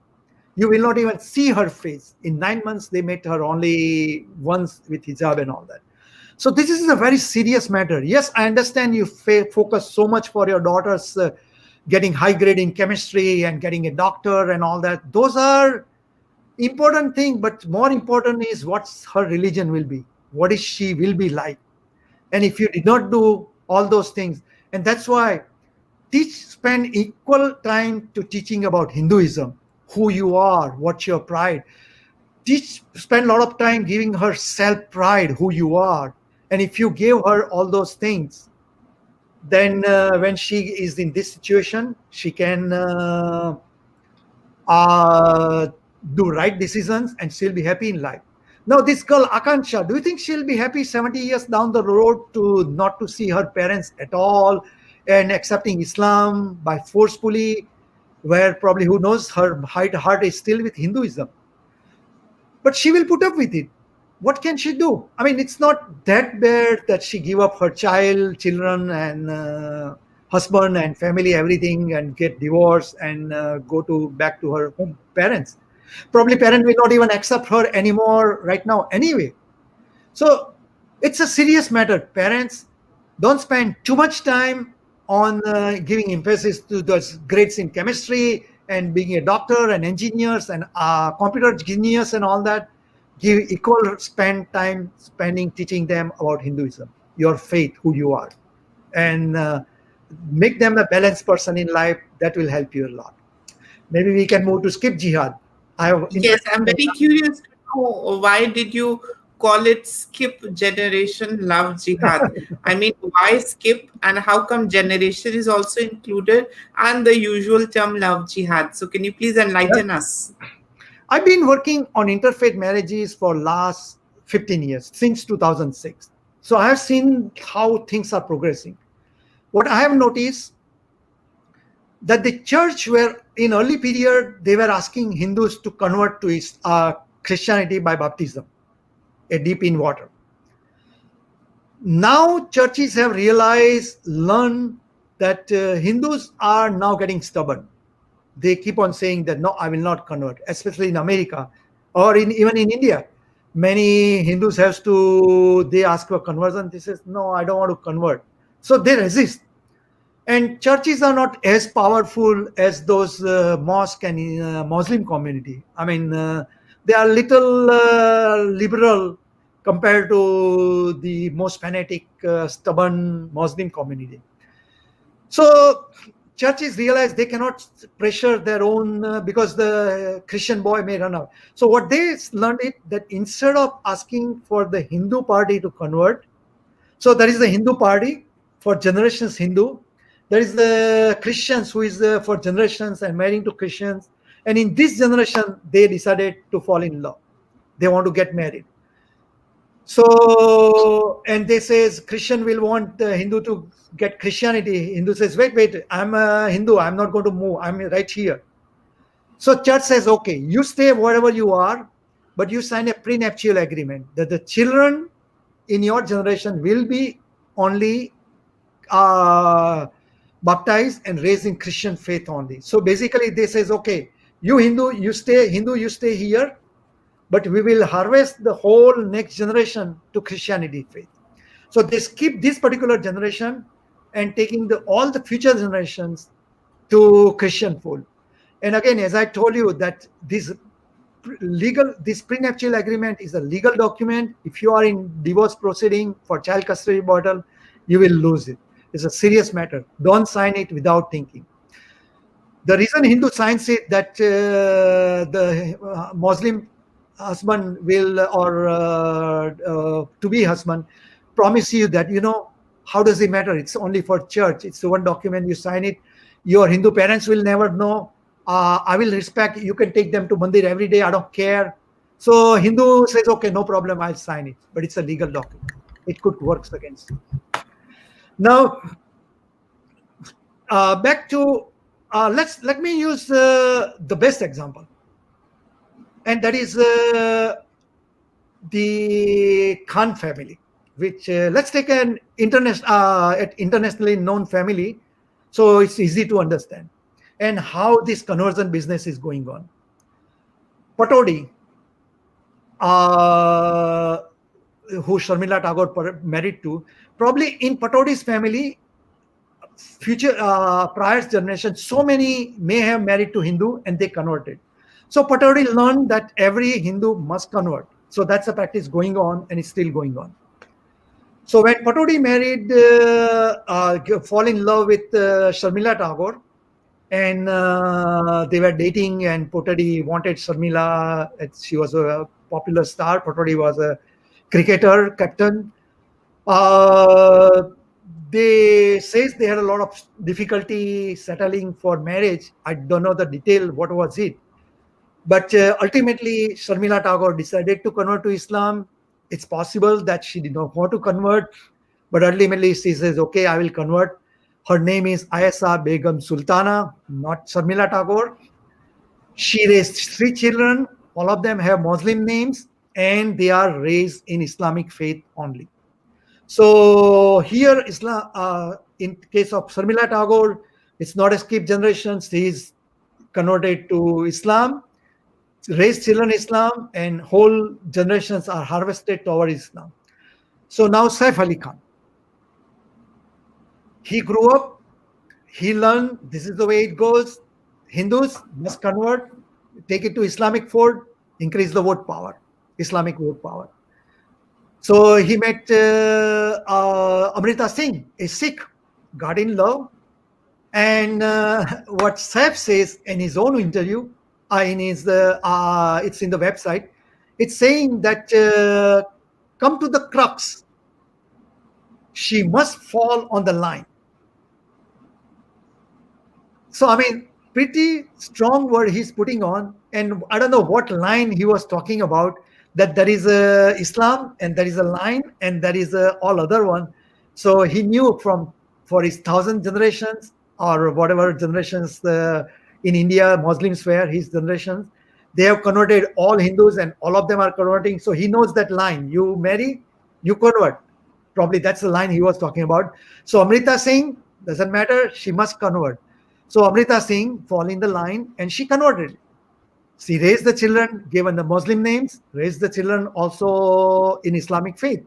You will not even see her face. In 9 months, they met her only once with hijab and all that. So this is a very serious matter. Yes, I understand you focus so much for your daughter's getting high grade in chemistry and getting a doctor and all that. Those are important thing, but more important is what her religion will be. What is she will be like. And if you did not do all those things, and that's why spend equal time to teaching about Hinduism, who you are, what's your pride. Spend a lot of time giving her self pride, who you are. And if you give her all those things, then when she is in this situation, she can do right decisions and she'll be happy in life. Now, this girl Akansha, do you think she'll be happy 70 years down the road to not to see her parents at all and accepting Islam by forcefully, where probably who knows her heart is still with Hinduism? But she will put up with it. What can she do? I mean, it's not that bad that she give up her children and husband and family, everything, and get divorced and go to back to her home parents. Probably parent will not even accept her anymore right now anyway. So it's a serious matter. Parents, don't spend too much time on giving emphasis to those grades in chemistry and being a doctor and engineers and computer genius and all that. Give equal spend time spending teaching them about Hinduism, your faith, who you are, and make them a balanced person in life. That will help you a lot. Maybe we can move to skip jihad. I have Yes, interesting. I'm very curious to know why did you call it skip generation love jihad? I mean, why skip and how come generation is also included and the usual term love jihad? So can you please enlighten us? I've been working on interfaith marriages for last 15 years, since 2006. So I have seen how things are progressing. What I have noticed that the church were in early period they were asking Hindus to convert to Christianity by baptism, a deep in water. Now churches have realized, learned that Hindus are now getting stubborn. They keep on saying that no, I will not convert, especially in America or even in India. Many Hindus have to, they ask for conversion. They says, no, I don't want to convert. So they resist. And churches are not as powerful as those mosque and Muslim community. I mean, they are little liberal compared to the most fanatic, stubborn Muslim community. So churches realize they cannot pressure their own because the Christian boy may run out. So what they learned it that instead of asking for the Hindu party to convert, so there is the Hindu party for generations Hindu. There is the Christians who is for generations and marrying to Christians. And in this generation, they decided to fall in love. They want to get married. So, and they says Christian will want Hindu to get Christianity. Hindu says, wait, I'm a Hindu. I'm not going to move. I'm right here. So church says, okay, you stay wherever you are, but you sign a prenuptial agreement that the children in your generation will be only baptized and raised in Christian faith only. So basically, they says, okay, you Hindu, you stay here, but we will harvest the whole next generation to Christianity faith. So they skip this particular generation and taking all the future generations to Christian fold. And again, as I told you, that this prenuptial agreement is a legal document. If you are in divorce proceeding for child custody battle, you will lose it. It's a serious matter. Don't sign it without thinking. The reason Hindu signs it that the Muslim husband will or to be husband promise you that how does it matter? It's only for church. It's the one document you sign it. Your Hindu parents will never know. I will respect. You can take them to mandir every day. I don't care. So Hindu says, okay, no problem. I'll sign it. But it's a legal document. It could work against you. Now, back to let me use the best example, and that is the Khan family. Which let's take an internationally known family, so it's easy to understand, and how this conversion business is going on. Patodi, who Sharmila Tagore married to, probably in Patodi's family, future prior generation, so many may have married to Hindu and they converted. So Patodi learned that every Hindu must convert. So that's a practice going on and it's still going on. So when Patodi married, fall in love with Sharmila Tagore, and they were dating, and Patodi wanted Sharmila. She was a popular star. Patodi was a cricketer, captain. They says they had a lot of difficulty settling for marriage. I don't know the detail, what was it. But ultimately, Sharmila Tagore decided to convert to Islam. It's possible that she did not want to convert, but ultimately she says, okay, I will convert. Her name is Ayasa Begum Sultana, not Sharmila Tagore. She raised 3 children. All of them have Muslim names, and they are raised in Islamic faith only. So here, Islam, in case of Sharmila Tagore, it's not a skip generation. She is converted to Islam, raised children Islam, and whole generations are harvested toward Islam. So now Saif Ali Khan. He grew up He learned this is the way it goes. Hindus must convert, take it to Islamic fold, increase the vote power, Islamic vote power. So he met Amrita Singh, a Sikh, got in love. And what Saif says in his own interview, it's in the website, it's saying that come to the crux, she must fall on the line. So, I mean, pretty strong word he's putting on. And I don't know what line he was talking about, that there is a Islam and there is a line and there is a all other one. So he knew from for his 1,000 generations or whatever generations in India, Muslims were his generations. They have converted all Hindus and all of them are converting. So he knows that line. You marry, you convert. Probably that's the line he was talking about. So Amrita Singh, doesn't matter, she must convert. So Amrita Singh fall in the line and she converted. She raised the children, given the Muslim names, raised the children also in Islamic faith.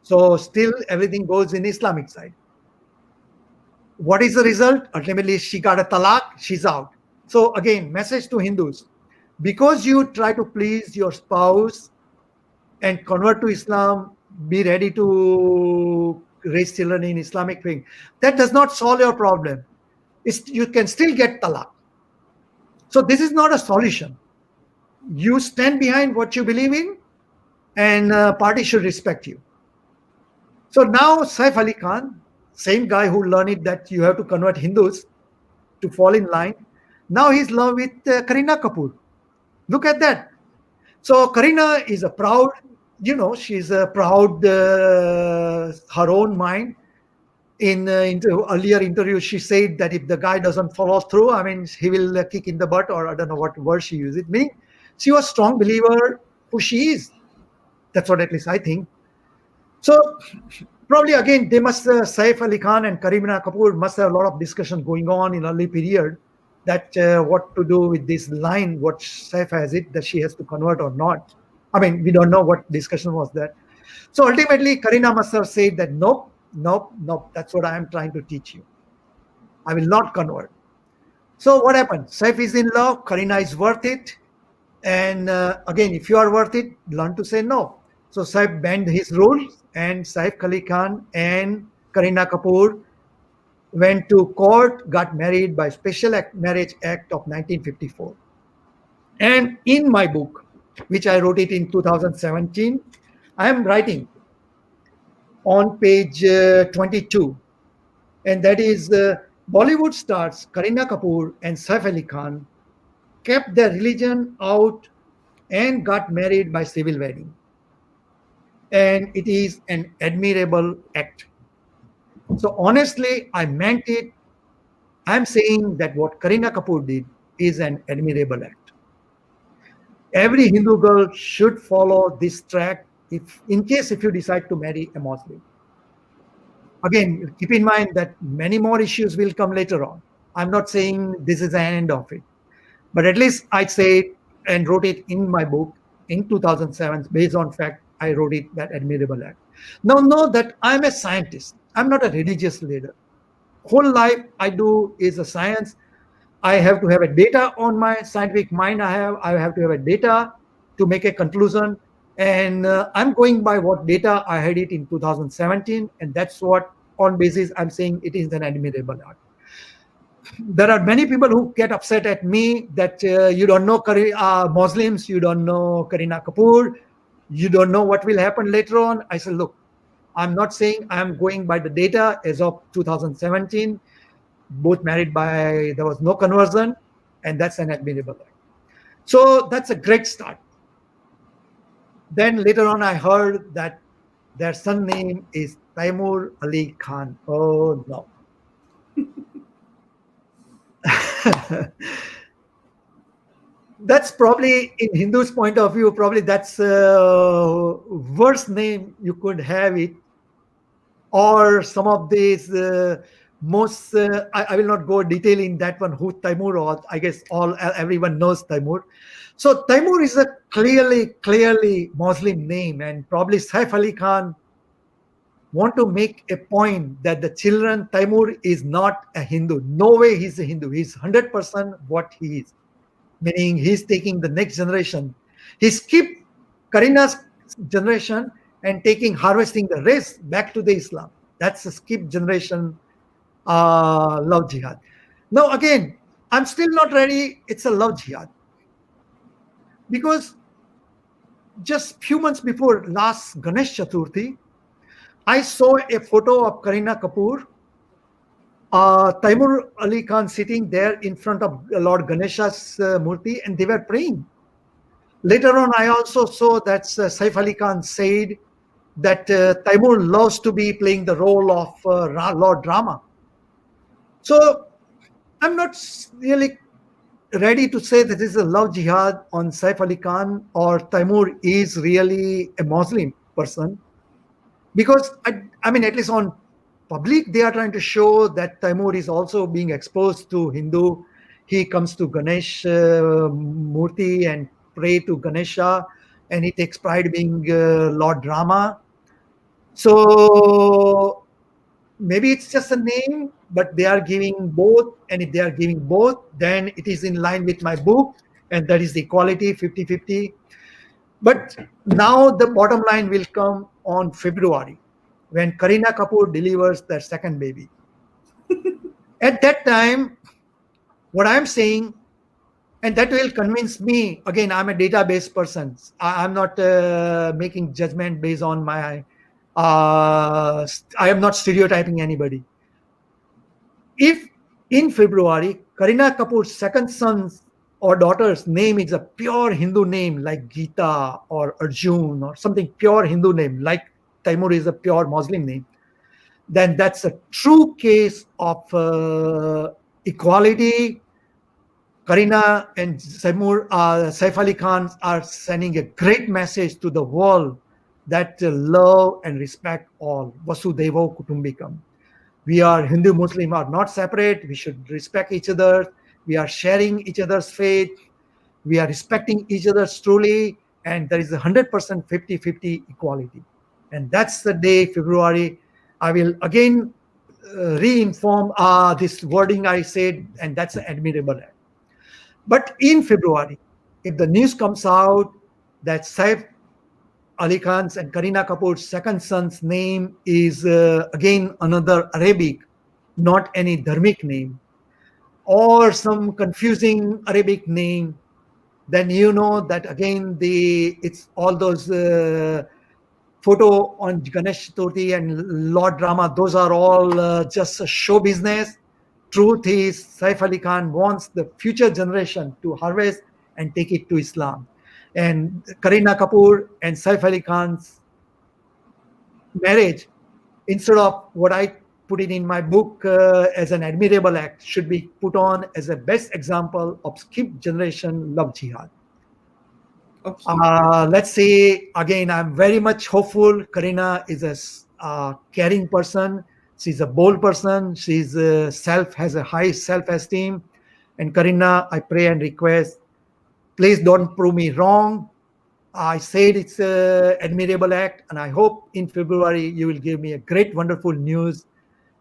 So still everything goes in Islamic side. What is the result? Ultimately, she got a talaq, she's out. So again, message to Hindus. Because you try to please your spouse and convert to Islam, be ready to raise children in Islamic faith, that does not solve your problem. You can still get talaq. So this is not a solution. You stand behind what you believe in, and party should respect you. So now Saif Ali Khan, same guy who learned it that you have to convert Hindus to fall in line, now he's in love with Kareena Kapoor. Look at that. So Kareena is a proud, she's a proud, her own mind. In earlier interview, she said that if the guy doesn't follow through, I mean, he will kick in the butt, or I don't know what word she used. It means she was a strong believer who she is. That's what at least I think. So probably again, they must, Saif Ali Khan and Kareena Kapoor must have a lot of discussion going on in early period that what to do with this line, what Saif has it, that she has to convert or not. I mean, we don't know what discussion was that. So ultimately, Kareena must have said that nope, that's what I am trying to teach you. I will not convert. So what happened? Saif is in love, Kareena is worth it. And again, if you are worth it, learn to say no. So Saif bent his rules, and Saif Ali Khan and Kareena Kapoor went to court, got married by Special Marriage Act of 1954. And in my book, which I wrote it in 2017, I am writing on page 22, and that is Bollywood stars Kareena Kapoor and Saif Ali Khan kept their religion out and got married by civil wedding. And it is an admirable act. So honestly, I meant it. I'm saying that what Kareena Kapoor did is an admirable act. Every Hindu girl should follow this track if you decide to marry a Muslim. Again, keep in mind that many more issues will come later on. I'm not saying this is the end of it, but at least I say and wrote it in my book in 2007 based on fact. I wrote it, that admirable act. Now know that I'm a scientist. I'm not a religious leader. Whole life I do is a science. I have to have a data on my scientific mind. I have to have a data to make a conclusion. And I'm going by what data I had it in 2017. And that's what on basis I'm saying it is an admirable act. There are many people who get upset at me that you don't know Muslims, you don't know Kareena Kapoor, you don't know what will happen later on. I said, look, I'm not saying I'm going by the data as of 2017. Both married there was no conversion, and that's an admirable act. So that's a great start. Then later on, I heard that their son name is Taimur Ali Khan. Oh no. That's probably, in Hindus' point of view, probably that's worst name you could have it. Or some of these most, I will not go detail in that one who Taimur was. I guess everyone knows Taimur. So Taimur is a clearly Muslim name, and probably Saif Ali Khan want to make a point that the children, Taimur is not a Hindu. No way he's a Hindu. He's 100% what he is, meaning he's taking the next generation. He skipped Karina's generation and taking harvesting the race back to the Islam. That's a skip generation love jihad. Now again, I'm still not ready. It's a love jihad because just few months before last Ganesh Chaturthi, I saw a photo of Karina Kapoor, Taimur Ali Khan sitting there in front of Lord Ganesha's murti, and they were praying. Later on, I also saw that Saif Ali Khan said that Taimur loves to be playing the role of Lord Rama. So I'm not really ready to say that this is a love jihad on Saif Ali Khan or Taimur is really a Muslim person because I mean, at least on public, they are trying to show that Taimur is also being exposed to Hindu. He comes to Ganesh Murti and pray to Ganesha, and he takes pride being Lord Rama. So maybe it's just a name, but they are giving both. And if they are giving both, then it is in line with my book, and that is equality 50-50. But now the bottom line will come on February when Karina Kapoor delivers their second baby. At that time, what I'm saying, and that will convince me, again, I'm a database person. I'm not making judgment based on my, I am not stereotyping anybody. If in February, Karina Kapoor's second son's or daughter's name is a pure Hindu name like Gita or Arjun or something pure Hindu name, like Taimur is a pure Muslim name, then that's a true case of equality. Karina and Saif Ali Khan are sending a great message to the world that love and respect all. Vasudevo Kutumbikam. We are Hindu Muslim are not separate. We should respect each other. We are sharing each other's faith. We are respecting each other truly. And there is 100% 50-50 equality. And that's the day, February. I will again re-inform this wording I said, and that's an admirable act. But in February, if the news comes out that Saif Ali Khan's and Karina Kapoor's second son's name is again another Arabic, not any dharmic name, or some confusing Arabic name, then you know that again it's all those photo on Ganesh Chaturthi and Lord Rama. Those are all just a show business. Truth is, Saif Ali Khan wants the future generation to harvest and take it to Islam. And Karina Kapoor and Saif Ali Khan's marriage, instead of what I put it in my book as an admirable act, should be put on as a best example of skip generation love jihad. Okay. Let's say again, I'm very much hopeful. Karina is a caring person. She's a bold person. She's has a high self-esteem. And Karina, I pray and request, please don't prove me wrong. I said it's an admirable act, and I hope in February you will give me a great, wonderful news,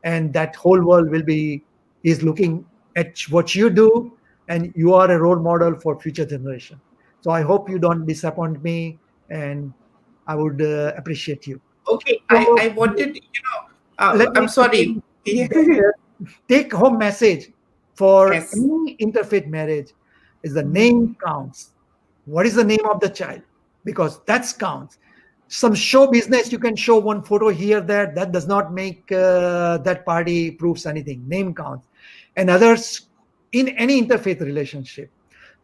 and that whole world is looking at what you do, and you are a role model for future generation. So I hope you don't disappoint me, and I would appreciate you. Okay. So I wanted, let I'm me sorry. the take home message for Yes. any interfaith marriage is the name counts. What is the name of the child? Because that counts. Some show business, you can show one photo here, there. That does not make that party proves anything. Name counts. And others, in any interfaith relationship,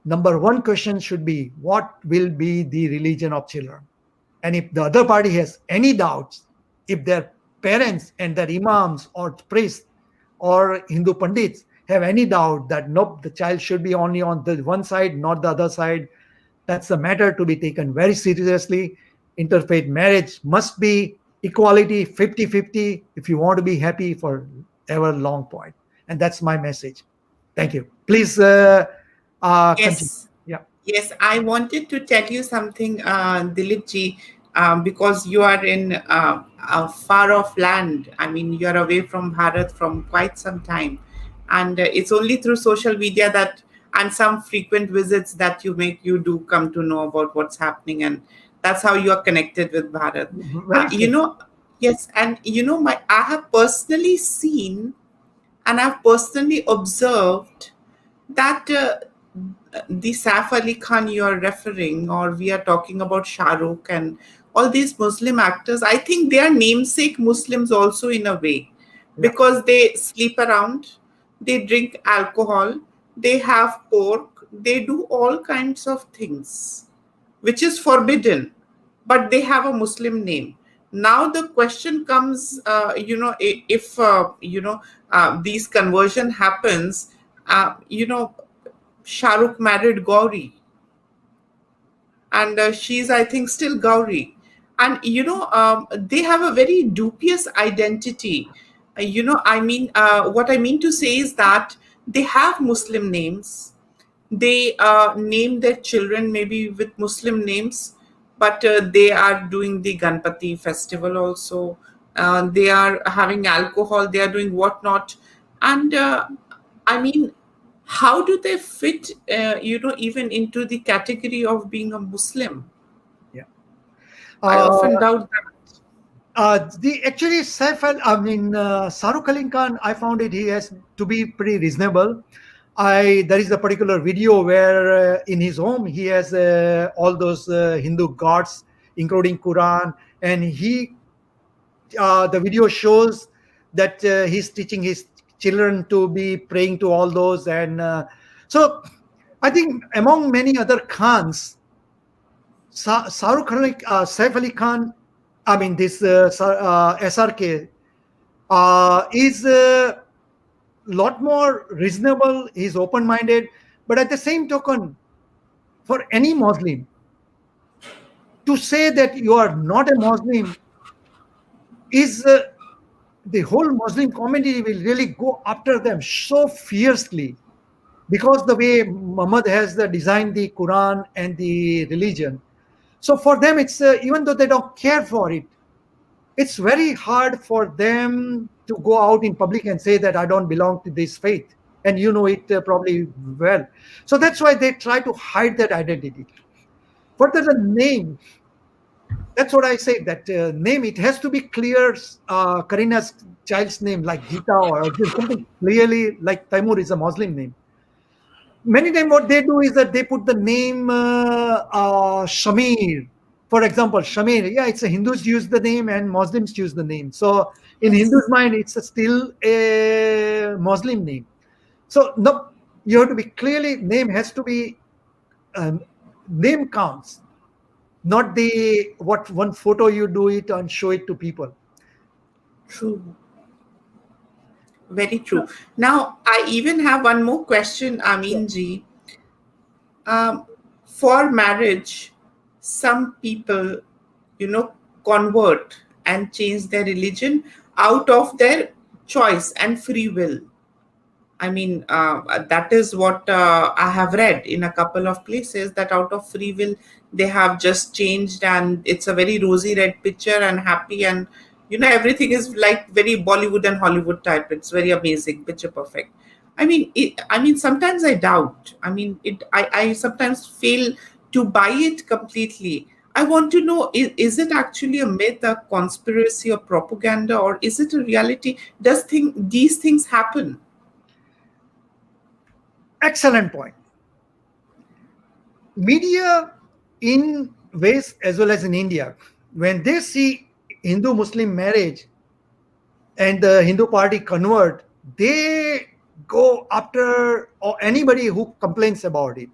number one question should be, what will be the religion of children? And if the other party has any doubts, if their parents and their imams or priests or Hindu pandits have any doubt that nope, the child should be only on the one side, not the other side, that's a matter to be taken very seriously. Interfaith marriage must be equality 50-50 if you want to be happy for ever long point. And that's my message. Thank you. Please continue. Yes. Yeah. Yes, I wanted to tell you something, Dilip ji. because you are in a far off land. I mean, you are away from Bharat from quite some time. And it's only through social media that, and some frequent visits that you do come to know about what's happening. And that's how you are connected with Bharat. Very You true. know, yes. And, I have personally seen and I've personally observed that the Saif Ali Khan you are referring, or we are talking about Shah Rukh and all these Muslim actors, I think they are namesake Muslims also in a way, Yeah, because they sleep around, they drink alcohol, they have pork, they do all kinds of things which is forbidden, but they have a Muslim name. Now the question comes, if these conversion happens, Shah Rukh married Gauri, and she's, I think, still Gauri. And they have a very dubious identity. What I mean to say is that they have Muslim names. They name their children maybe with Muslim names, but they are doing the Ganpati festival also. They are having alcohol. They are doing whatnot, and I mean, how do they fit, even into the category of being a Muslim? yeah. I Uh, often doubt that. the actually Saruk Ali Khan, I found it he has to be pretty reasonable. I There is a particular video where in his home he has all those Hindu gods, including Quran, and the video shows that he's teaching his children to be praying to all those, and so I think among many other Khans, Saif Ali Khan, I mean this SRK is a lot more reasonable. He's open-minded, but at the same token, for any Muslim to say that you are not a Muslim is the whole Muslim community will really go after them so fiercely, because the way Muhammad has designed the Quran and the religion. So for them, it's even though they don't care for it, it's very hard for them to go out in public and say that I don't belong to this faith. And you know it probably well. So that's why they try to hide that identity. Further, the name, that's what I say, that name, it has to be clear. Karina's child's name, like Gita or Arjun, something clearly like Taimur is a Muslim name. Many times what they do is that they put the name Shamir. For example, Shamir, yeah, it's a Hindus use the name and Muslims use the name. So in Hindus' mind, it's still a Muslim name. So no, you have to be clearly, name has to be, um, name counts, not the what one photo you do it and show it to people. True. Very true. Now, I even have one more question, Yeah, Amin ji. Um, for marriage, some people, you know, convert and change their religion out of their choice and free will. I mean, that is what I have read in a couple of places, that out of free will, they have just changed, and it's a very rosy red picture and happy, and everything is like very Bollywood and Hollywood type. It's very amazing, picture perfect. I mean, sometimes I doubt. I mean, I sometimes fail to buy it completely. I want to know, is it actually a myth, a conspiracy, or propaganda, or is it a reality? These things happen? excellent point. Media in West as well as in India, when they see Hindu Muslim marriage and the Hindu party convert, they go after or anybody who complains about it.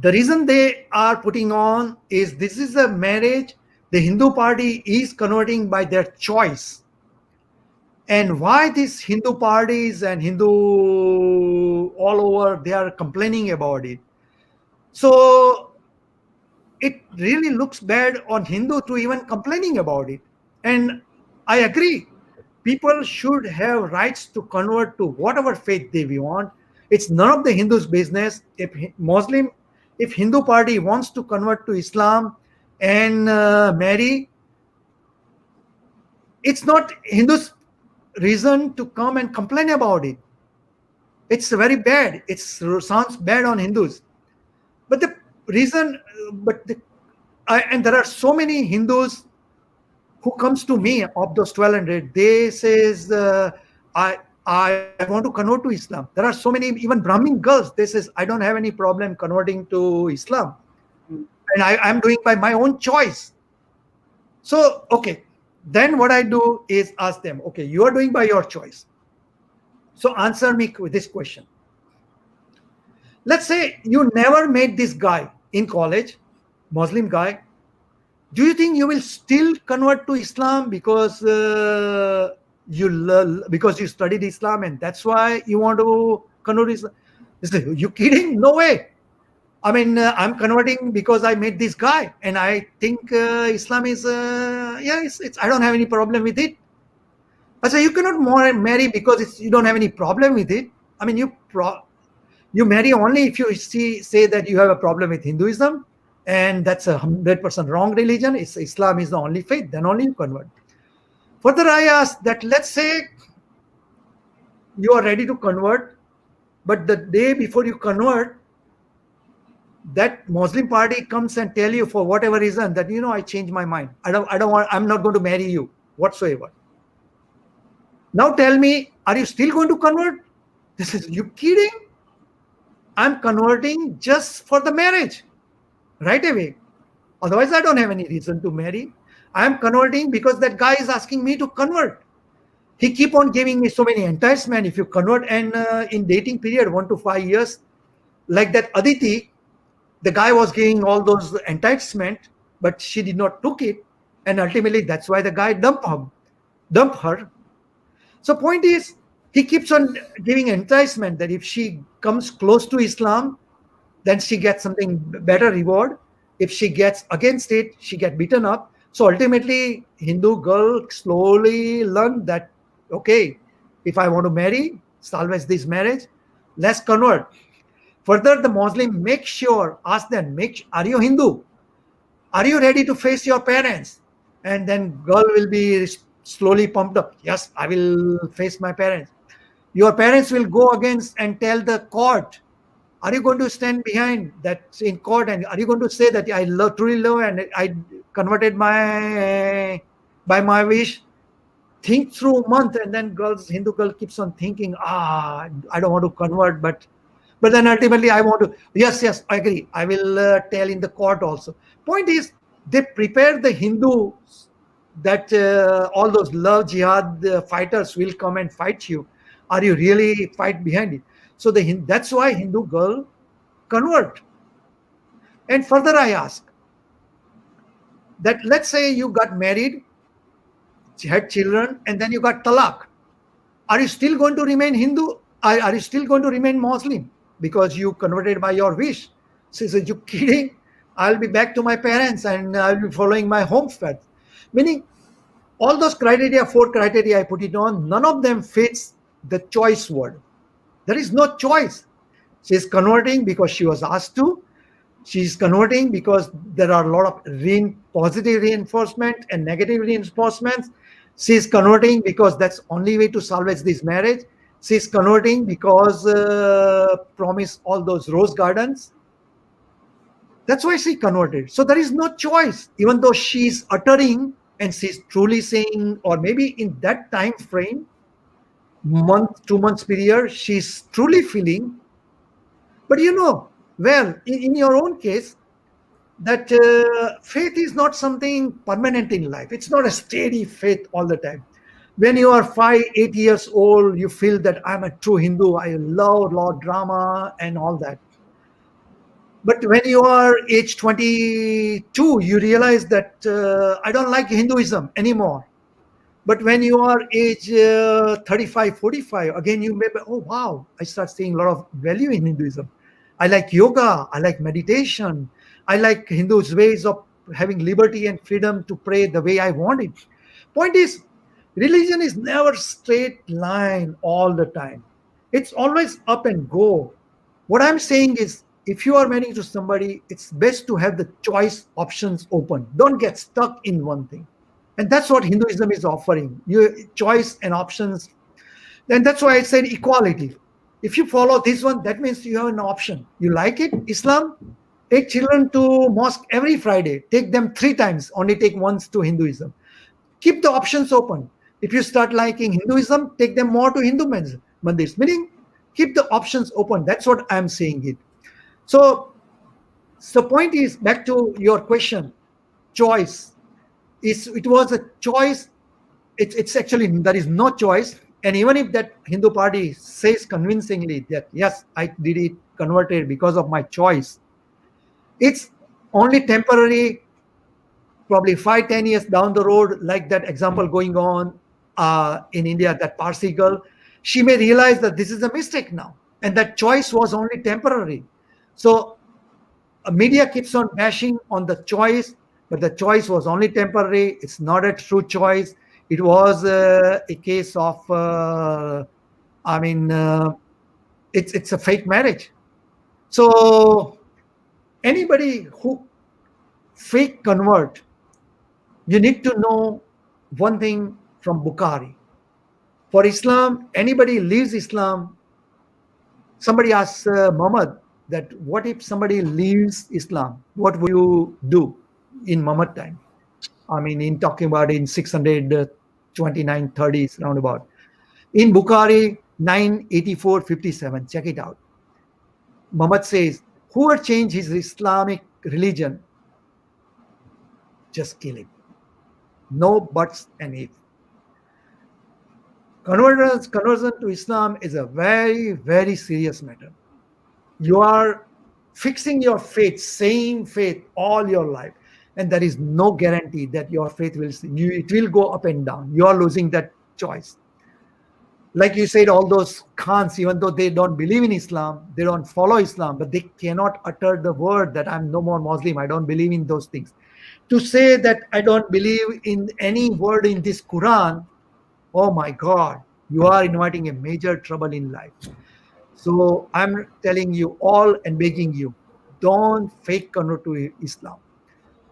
The reason they are putting on is this is a marriage the Hindu party is converting by their choice. And why these Hindu parties and Hindu all over they are complaining about it. So it really looks bad on Hindu to even complaining about it. And I agree, people should have rights to convert to whatever faith they want. It's none of the Hindus' business. If Hindu party wants to convert to Islam, and marry, it's not Hindus' reason to come and complain about it. It's very bad. It sounds bad on Hindus. But the reason, but the, and there are so many Hindus who comes to me of those 1200. They says, I want to convert to Islam. There are so many even Brahmin girls. They says, I don't have any problem converting to Islam, and I'm doing by my own choice. So okay, then what I do is ask them, okay, you are doing by your choice. So answer me with this question. Let's say you never met this guy in college, Muslim guy. Do you think you will still convert to Islam because because you studied Islam and that's why you want to convert to Islam? You kidding? No way. I mean, I'm converting because I met this guy and I think Islam is yeah, it's I don't have any problem with it. I say you cannot marry because you don't have any problem with it. I mean, you marry only if you say that you have a problem with Hinduism, and that's 100% wrong religion. Islam is the only faith. Then only you convert. Further, I ask that let's say you are ready to convert, but the day before you convert, that Muslim party comes and tell you for whatever reason that I changed my mind. I don't want. I'm not going to marry you whatsoever. Now tell me, are you still going to convert? This is you kidding? I'm converting just for the marriage right away. Otherwise, I don't have any reason to marry. I'm converting because that guy is asking me to convert. He keep on giving me so many enticements. If you convert, and in dating period 1 to 5 years, like that Aditi, the guy was giving all those enticement, but she did not took it, and ultimately that's why the guy dumped her. So point is, he keeps on giving enticement that if she comes close to Islam, then she gets something better reward. If she gets against it, she get beaten up. So ultimately, Hindu girl slowly learned that, okay, if I want to marry, salvage this marriage, let's convert. Further, the Muslim make sure, ask them, are you Hindu? Are you ready to face your parents? And then girl will be slowly pumped up. Yes, I will face my parents. Your parents will go against and tell the court. Are you going to stand behind that in court, and are you going to say that I truly love and I converted by my wish? Think through a month, and then Hindu girl keeps on thinking, I don't want to convert, but then ultimately I want to. Yes, I agree. I will tell in the court also. Point is, they prepare the Hindus that all those love jihad fighters will come and fight you. Are you really fight behind it? So that's why Hindu girl convert. And further, I ask that let's say you got married, had children, and then you got talak. Are you still going to remain Hindu? Are you still going to remain Muslim because you converted by your wish? She says, you kidding? I'll be back to my parents and I'll be following my home faith. Meaning, all those criteria, 4 criteria I put it on, none of them fits the choice word. There is no choice. She is converting because she was asked to. She is converting because there are a lot of positive reinforcement and negative reinforcements. She is converting because that's only way to salvage this marriage. She is converting because promise all those rose gardens. That's why she converted. So there is no choice, even though she's uttering and she's truly saying, or maybe in that time frame, month, 2 months period, she's truly feeling. But well, in your own case, that faith is not something permanent in life. It's not a steady faith all the time. When you are 5, 8 years old, you feel that I'm a true Hindu. I love Lord drama and all that. But when you are age 22, you realize that I don't like Hinduism anymore. But when you are age 35, 45, again, you may be, oh, wow, I start seeing a lot of value in Hinduism. I like yoga. I like meditation. I like Hindus' ways of having liberty and freedom to pray the way I want it. Point is, religion is never straight line all the time. It's always up and go. What I'm saying is, if you are marrying to somebody, it's best to have the choice options open. Don't get stuck in one thing. And that's what Hinduism is offering you, choice and options. And that's why I said equality. If you follow this one, that means you have an option. You like it, Islam? Take children to mosque every Friday. Take them 3 times. Only take once to Hinduism. Keep the options open. If you start liking Hinduism, take them more to Hindu mandirs. Meaning, keep the options open. That's what I'm saying it. So, the point is back to your question. Choice is it was a choice. It's actually there is no choice. And even if that Hindu party says convincingly that yes, I did it, converted because of my choice, it's only temporary. Probably 5, 10 years down the road, like that example going on in India, that Parsi girl, she may realize that this is a mistake now, and that choice was only temporary. So media keeps on bashing on the choice, but the choice was only temporary. It's not a true choice. It was a case of, I mean, it's a fake marriage. So anybody who fake convert, you need to know one thing from Bukhari. For Islam, anybody leaves Islam. Somebody asks Muhammad that what if somebody leaves Islam? What would you do in Muhammad time? I mean, in talking about in 629 30s roundabout. In Bukhari 984:57, check it out. Muhammad says, whoever change his Islamic religion, just kill him. No buts and ifs. Conversion to Islam is a very, very serious matter. You are fixing your faith, same faith all your life, and there is no guarantee that your faith will it will go up and down. You are losing that choice. Like you said, all those Khans, even though they don't believe in Islam, they don't follow Islam, but they cannot utter the word that I'm no more Muslim. I don't believe in those things. To say that I don't believe in any word in this Quran, oh my God, you are inviting a major trouble in life. So I'm telling you all and begging you, don't fake convert to Islam.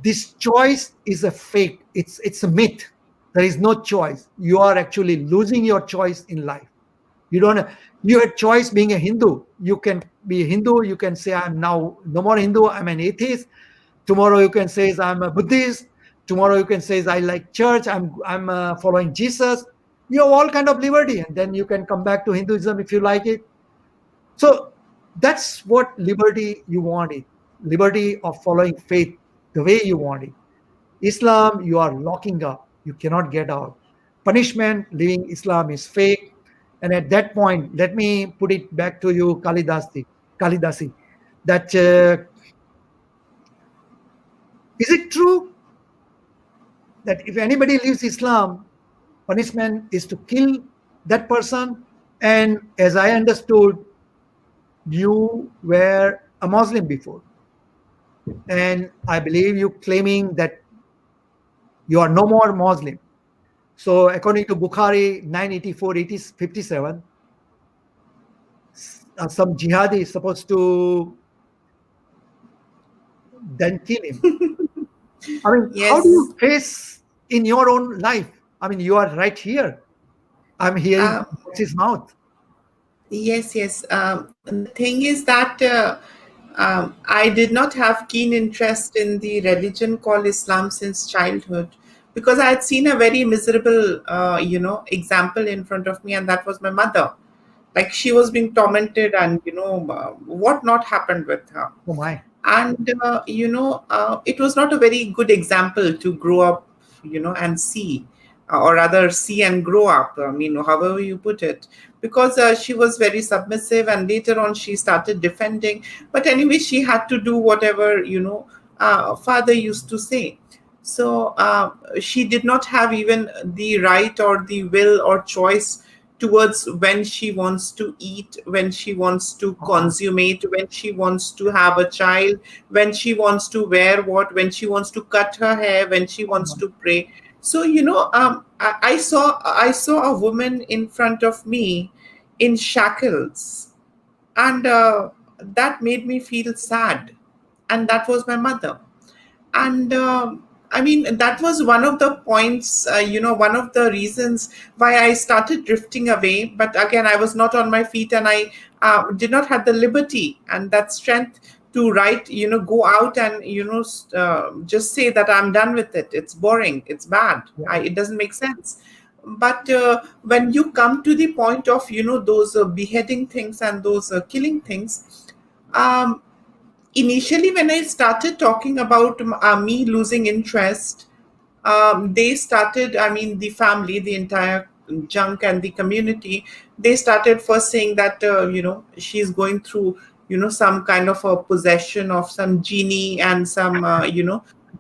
This choice is a fake. It's a myth. There is no choice. You are actually losing your choice in life. You don't. You had choice being a Hindu. You can be a Hindu. You can say I'm now no more Hindu. I'm an atheist. Tomorrow you can say I'm a Buddhist. Tomorrow you can say I like church. I'm following Jesus. You have all kind of liberty, and then you can come back to Hinduism if you like it. So that's what liberty you want it. Liberty of following faith the way you want it. Islam, you are locking up. You cannot get out. Punishment, living Islam is fake. And at that point, let me put it back to you, Kalidasi, that is it true that if anybody leaves Islam, punishment is to kill that person? And as I understood, you were a Muslim before. And I believe you claiming that you are no more Muslim. So according to Bukhari 984:57, some jihadi is supposed to then kill him. I mean, how do Yes. you face in your own life? I mean, you are right here. I'm hearing Uh, from his mouth. Yes, yes. The thing is that I did not have keen interest in the religion called Islam since childhood because I had seen a very miserable, example in front of me, and that was my mother. Like she was being tormented, and what not happened with her. Oh my. And it was not a very good example to grow up, and see, or rather see and grow up, I mean, however you put it, because she was very submissive, and later on she started defending, but anyway she had to do whatever father used to say. So she did not have even the right or the will or choice towards when she wants to eat, when she wants to Uh-uh. consummate, when she wants to have a child, when she wants to wear what, when she wants to cut her hair, when she wants Uh-uh. to pray. So I saw a woman in front of me in shackles, and that made me feel sad, and that was my mother. And I mean, that was one of the points, one of the reasons why I started drifting away. But again, I was not on my feet, and I did not have the liberty and that strength to write, go out and just say that I'm done with it, it's boring, it's bad, Yeah. it doesn't make sense. But when you come to the point of those beheading things and those killing things, um, initially when I started talking about me losing interest, they started, I mean, the family, the entire junk and the community, they started first saying that she's going through some kind of a possession of some genie and some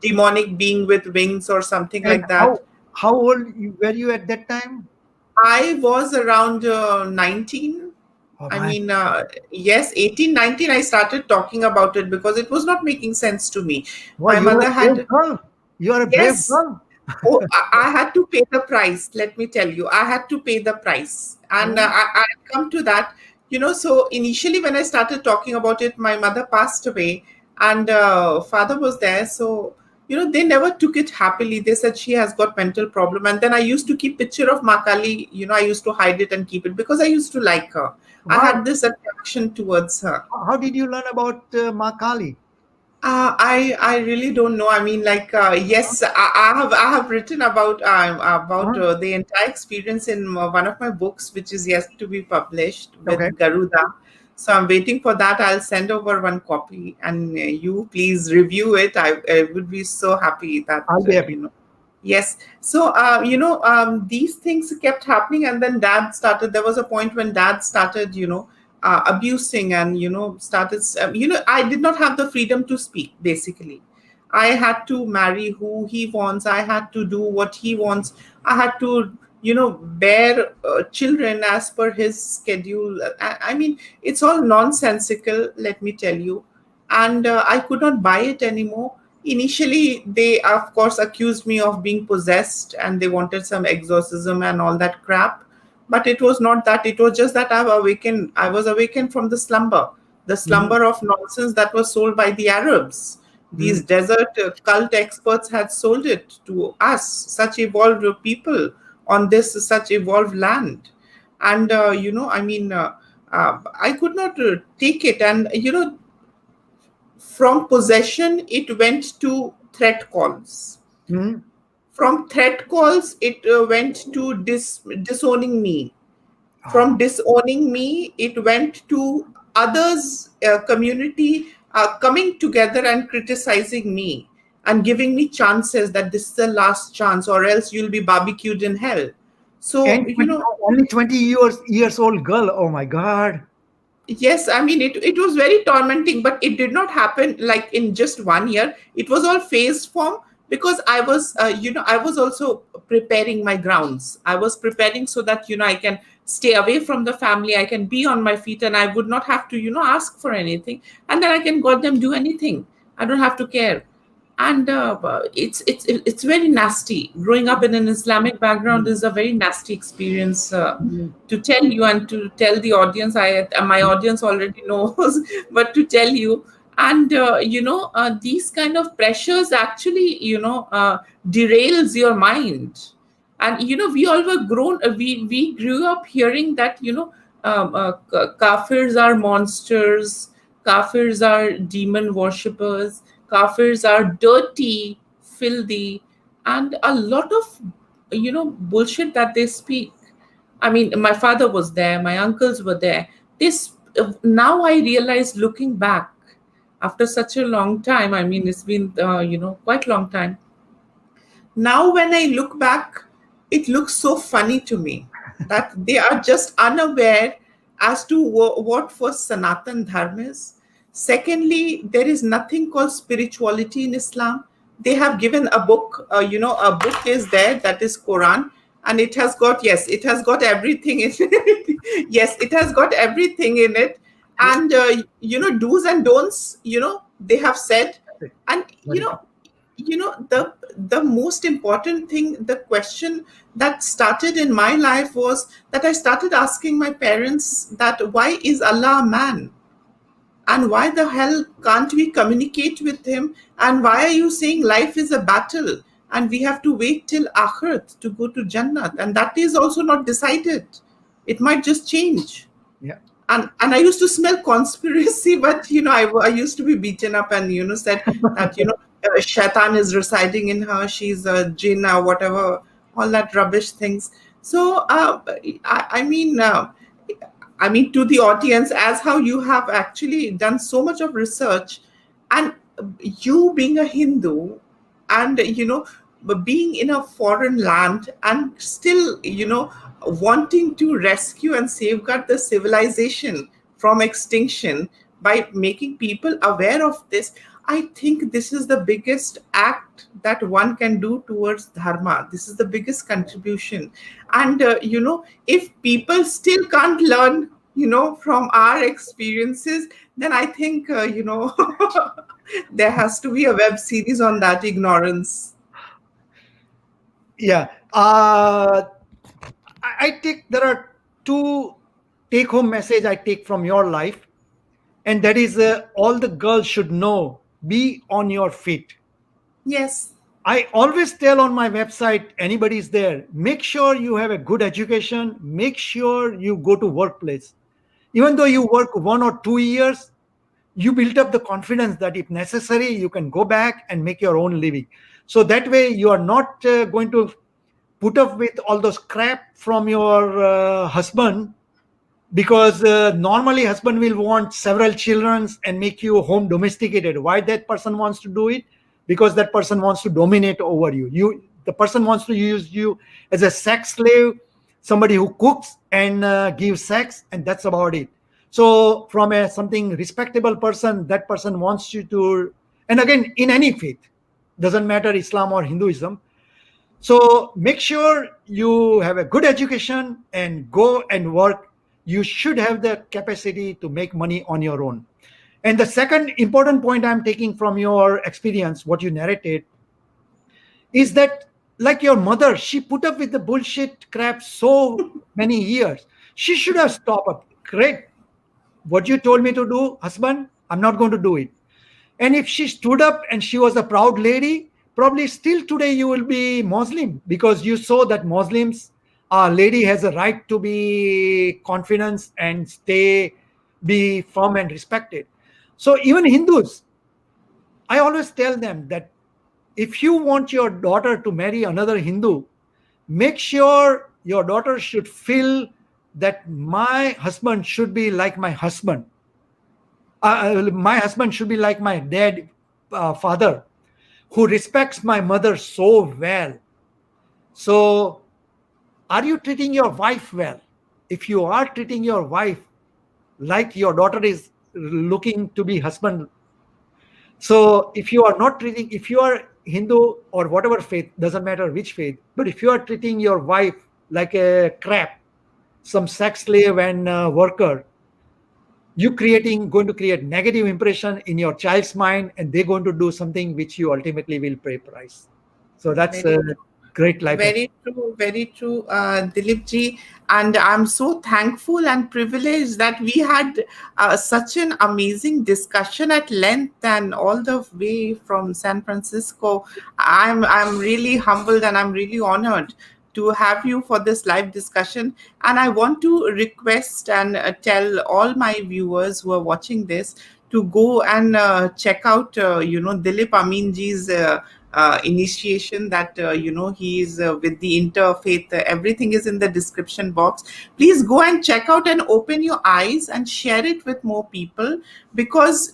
demonic being with wings or something And like that. how old were you at that time? I was around 19. Oh I my! mean, yes, 18, 19, I started talking about it because it was not making sense to me. Wow, My you are a mother brave had, girl. You are a brave yes, girl. oh, I had to pay the price. Let me tell you, I had to pay the price. And Oh, I come to that, so initially when I started talking about it, my mother passed away and father was there. So, they never took it happily. They said she has got mental problem. And then I used to keep picture of Makali, I used to hide it and keep it because I used to like her. I wow! had this attraction towards her. How did you learn about Ma Kali? I really don't know. I mean, like, yes, I have written about Uh-huh. the entire experience in one of my books, which is yet to be published Okay, with Garuda. So I'm waiting for that. I'll send over one copy, and you please review it. I would be so happy that I'll be happy. Yes. So, these things kept happening, and then dad started. There was a point when dad started, abusing and, started, I did not have the freedom to speak, basically. I had to marry who he wants. I had to do what he wants. I had to, bear children as per his schedule. I mean, it's all nonsensical, let me tell you. And I could not buy it anymore. Initially, they, of course, accused me of being possessed and they wanted some exorcism and all that crap. But it was not that. It was just that I was awakened from the Mhm, slumber of nonsense that was sold by the Arabs. These mhm, desert cult experts had sold it to us, such evolved people on this such evolved land. And, I mean, I could not take it. And, from possession, it went to threat calls. mhm. From threat calls, it went to disowning me. From Ah, disowning me, it went to others, community coming together and criticizing me and giving me chances that this is the last chance or else you'll be barbecued in hell. So, and 20 years old girl. Oh my God! yes, I mean, it was very tormenting, but it did not happen like in just 1 year. It was all phase form because I was, I was also preparing my grounds. I was preparing so that, I can stay away from the family. I can be on my feet and I would not have to, ask for anything. And then I can God them do anything. I don't have to care. And it's very nasty. Growing up in an Islamic background Mhm, is a very nasty experience, mhm, to tell you and to tell the audience. My audience already knows, but to tell you. And these kind of pressures actually derails your mind. And we all were grown, we grew up hearing that kafirs are monsters, kafirs are demon worshippers, kafirs are dirty, filthy, and a lot of bullshit that they speak. I mean, my father was there, my uncles were there. This Now I realize, looking back after such a long time. I mean, it's been quite long time. Now, when I look back, it looks so funny to me that they are just unaware as to what first Sanatan Dharma is. Secondly, there is nothing called spirituality in Islam. They have given a book, a book is there, that is Quran, and it has got, yes, it has got everything in it. Yes, it has got everything in it. yeah, And, do's and don'ts, they have said. that's it. And, Very true. the most important thing, the question that started in my life was that I started asking my parents that why is Allah a man? And why the hell can't we communicate with him? And why are you saying life is a battle and we have to wait till Akhirat to go to Jannat? And that is also not decided. It might just change. Yeah. And I used to smell conspiracy, but I used to be beaten up and said that Shaitan is residing in her, she's a jinn or whatever, all that rubbish things. So I mean, to the audience, as how you have actually done so much of research, and you being a Hindu, and being in a foreign land, and still wanting to rescue and safeguard the civilization from extinction by making people aware of this. I think this is the biggest act that one can do towards dharma. This is the biggest contribution. And if people still can't learn from our experiences, then I think there has to be a web series on that ignorance. Yeah. I take, there are two take home message I take from your life, and that is, all the girls should know, be on your feet. Yes. I always tell on my website, anybody's there, make sure you have a good education, make sure you go to workplace. Even though you work 1 or 2 years, you build up the confidence that if necessary, you can go back and make your own living. So that way you are not going to put up with all those crap from your husband, because normally husband will want several children and make you home domesticated. Why that person wants to do it? Because that person wants to dominate over you. The person wants to use you as a sex slave, somebody who cooks and gives sex, and that's about it. So from a something respectable person, that person wants you to, and again, in any faith, doesn't matter Islam or Hinduism. So make sure you have a good education and go and work. You should have the capacity to make money on your own. And the second important point I'm taking from your experience, what you narrated, is that, like your mother, she put up with the bullshit crap so many years. She should have stopped up. Great. What you told me to do, husband, I'm not going to do it. And if she stood up and she was a proud lady, probably still today you will be Muslim, because you saw that Muslims, a lady has a right to be confident and be firm and respected. So even Hindus, I always tell them that if you want your daughter to marry another Hindu, make sure your daughter should feel that my husband should be like my husband. My husband should be like my dad, father, who respects my mother so well. So, are you treating your wife well? If you are treating your wife like your daughter is looking to be husband, so if you are not treating, if you are Hindu or whatever faith, doesn't matter which faith, but if you are treating your wife like a crap, some sex slave and worker, you going to create negative impression in your child's mind, and they're going to do something which you ultimately will pay price. So that's a Very great life very true, Dilip ji. And I'm so thankful and privileged that we had such an amazing discussion at length and all the way from San Francisco. I'm really humbled and I'm really honored to have you for this live discussion. And I want to request and tell all my viewers who are watching this to go and check out, Dilip Amin ji's initiation, that he is with the Interfaith. Everything is in the description box. Please go and check out and open your eyes and share it with more people, because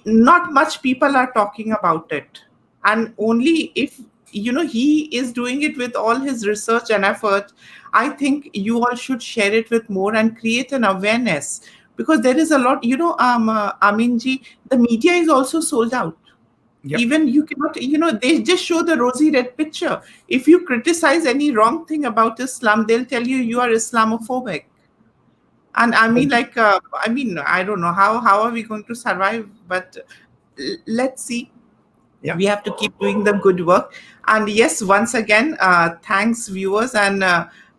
not much people are talking about it. And only if he is doing it with all his research and effort, I think you all should share it with more and create an awareness, because there is a lot, Aminji, the media is also sold out. Yep. Even you cannot, they just show the rosy red picture. If you criticize any wrong thing about Islam, they'll tell you you are Islamophobic. And I mean, like, I don't know how are we going to survive, but let's see. Yeah. We have to keep doing the good work. And yes, once again, thanks viewers, and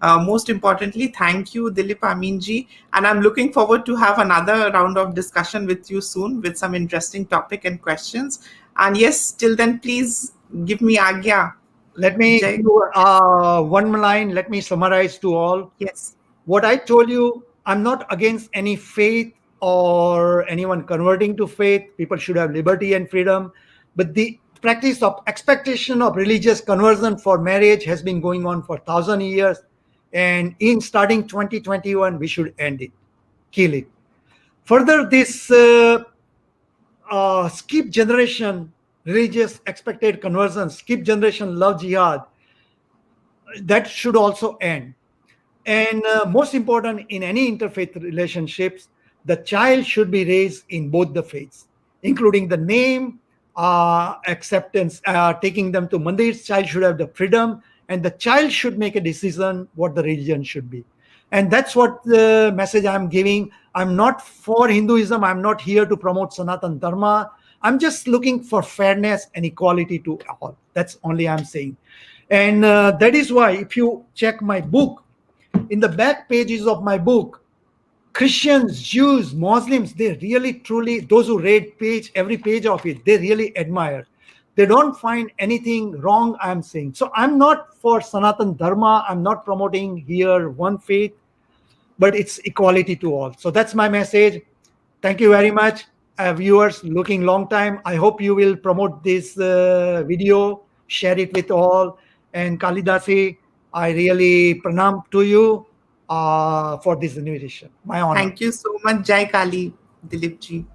Most importantly, thank you, Dilip Amin ji. And I'm looking forward to have another round of discussion with you soon with some interesting topic and questions. And yes, till then, please give me agya. Let me Jai. give one line. Let me summarize to all. Yes. What I told you, I'm not against any faith or anyone converting to faith. People should have liberty and freedom. But the practice of expectation of religious conversion for marriage has been going on for 1,000 years. And in starting 2021, we should end it, kill it. Further, this skip generation religious expected conversion, skip generation love jihad, that should also end. And most important, in any interfaith relationships, the child should be raised in both the faiths, including the name, acceptance, taking them to mandirs. Child should have the freedom, and the child should make a decision what the religion should be. And that's what the message I'm giving. I'm not for Hinduism. I'm not here to promote Sanatan Dharma. I'm just looking for fairness and equality to all. That's only I'm saying. And that is why, if you check my book, in the back pages of my book, Christians, Jews, Muslims, they really truly, those who read every page of it, they really admire. They don't find anything wrong, I'm saying. So I'm not for Sanatan Dharma. I'm not promoting here one faith, but it's equality to all. So that's my message. Thank you very much. Viewers looking long time. I hope you will promote this video, share it with all. And Kalidasi, I really pranam to you for this invitation. My honor. Thank you so much, Jai Kali, Dilip ji.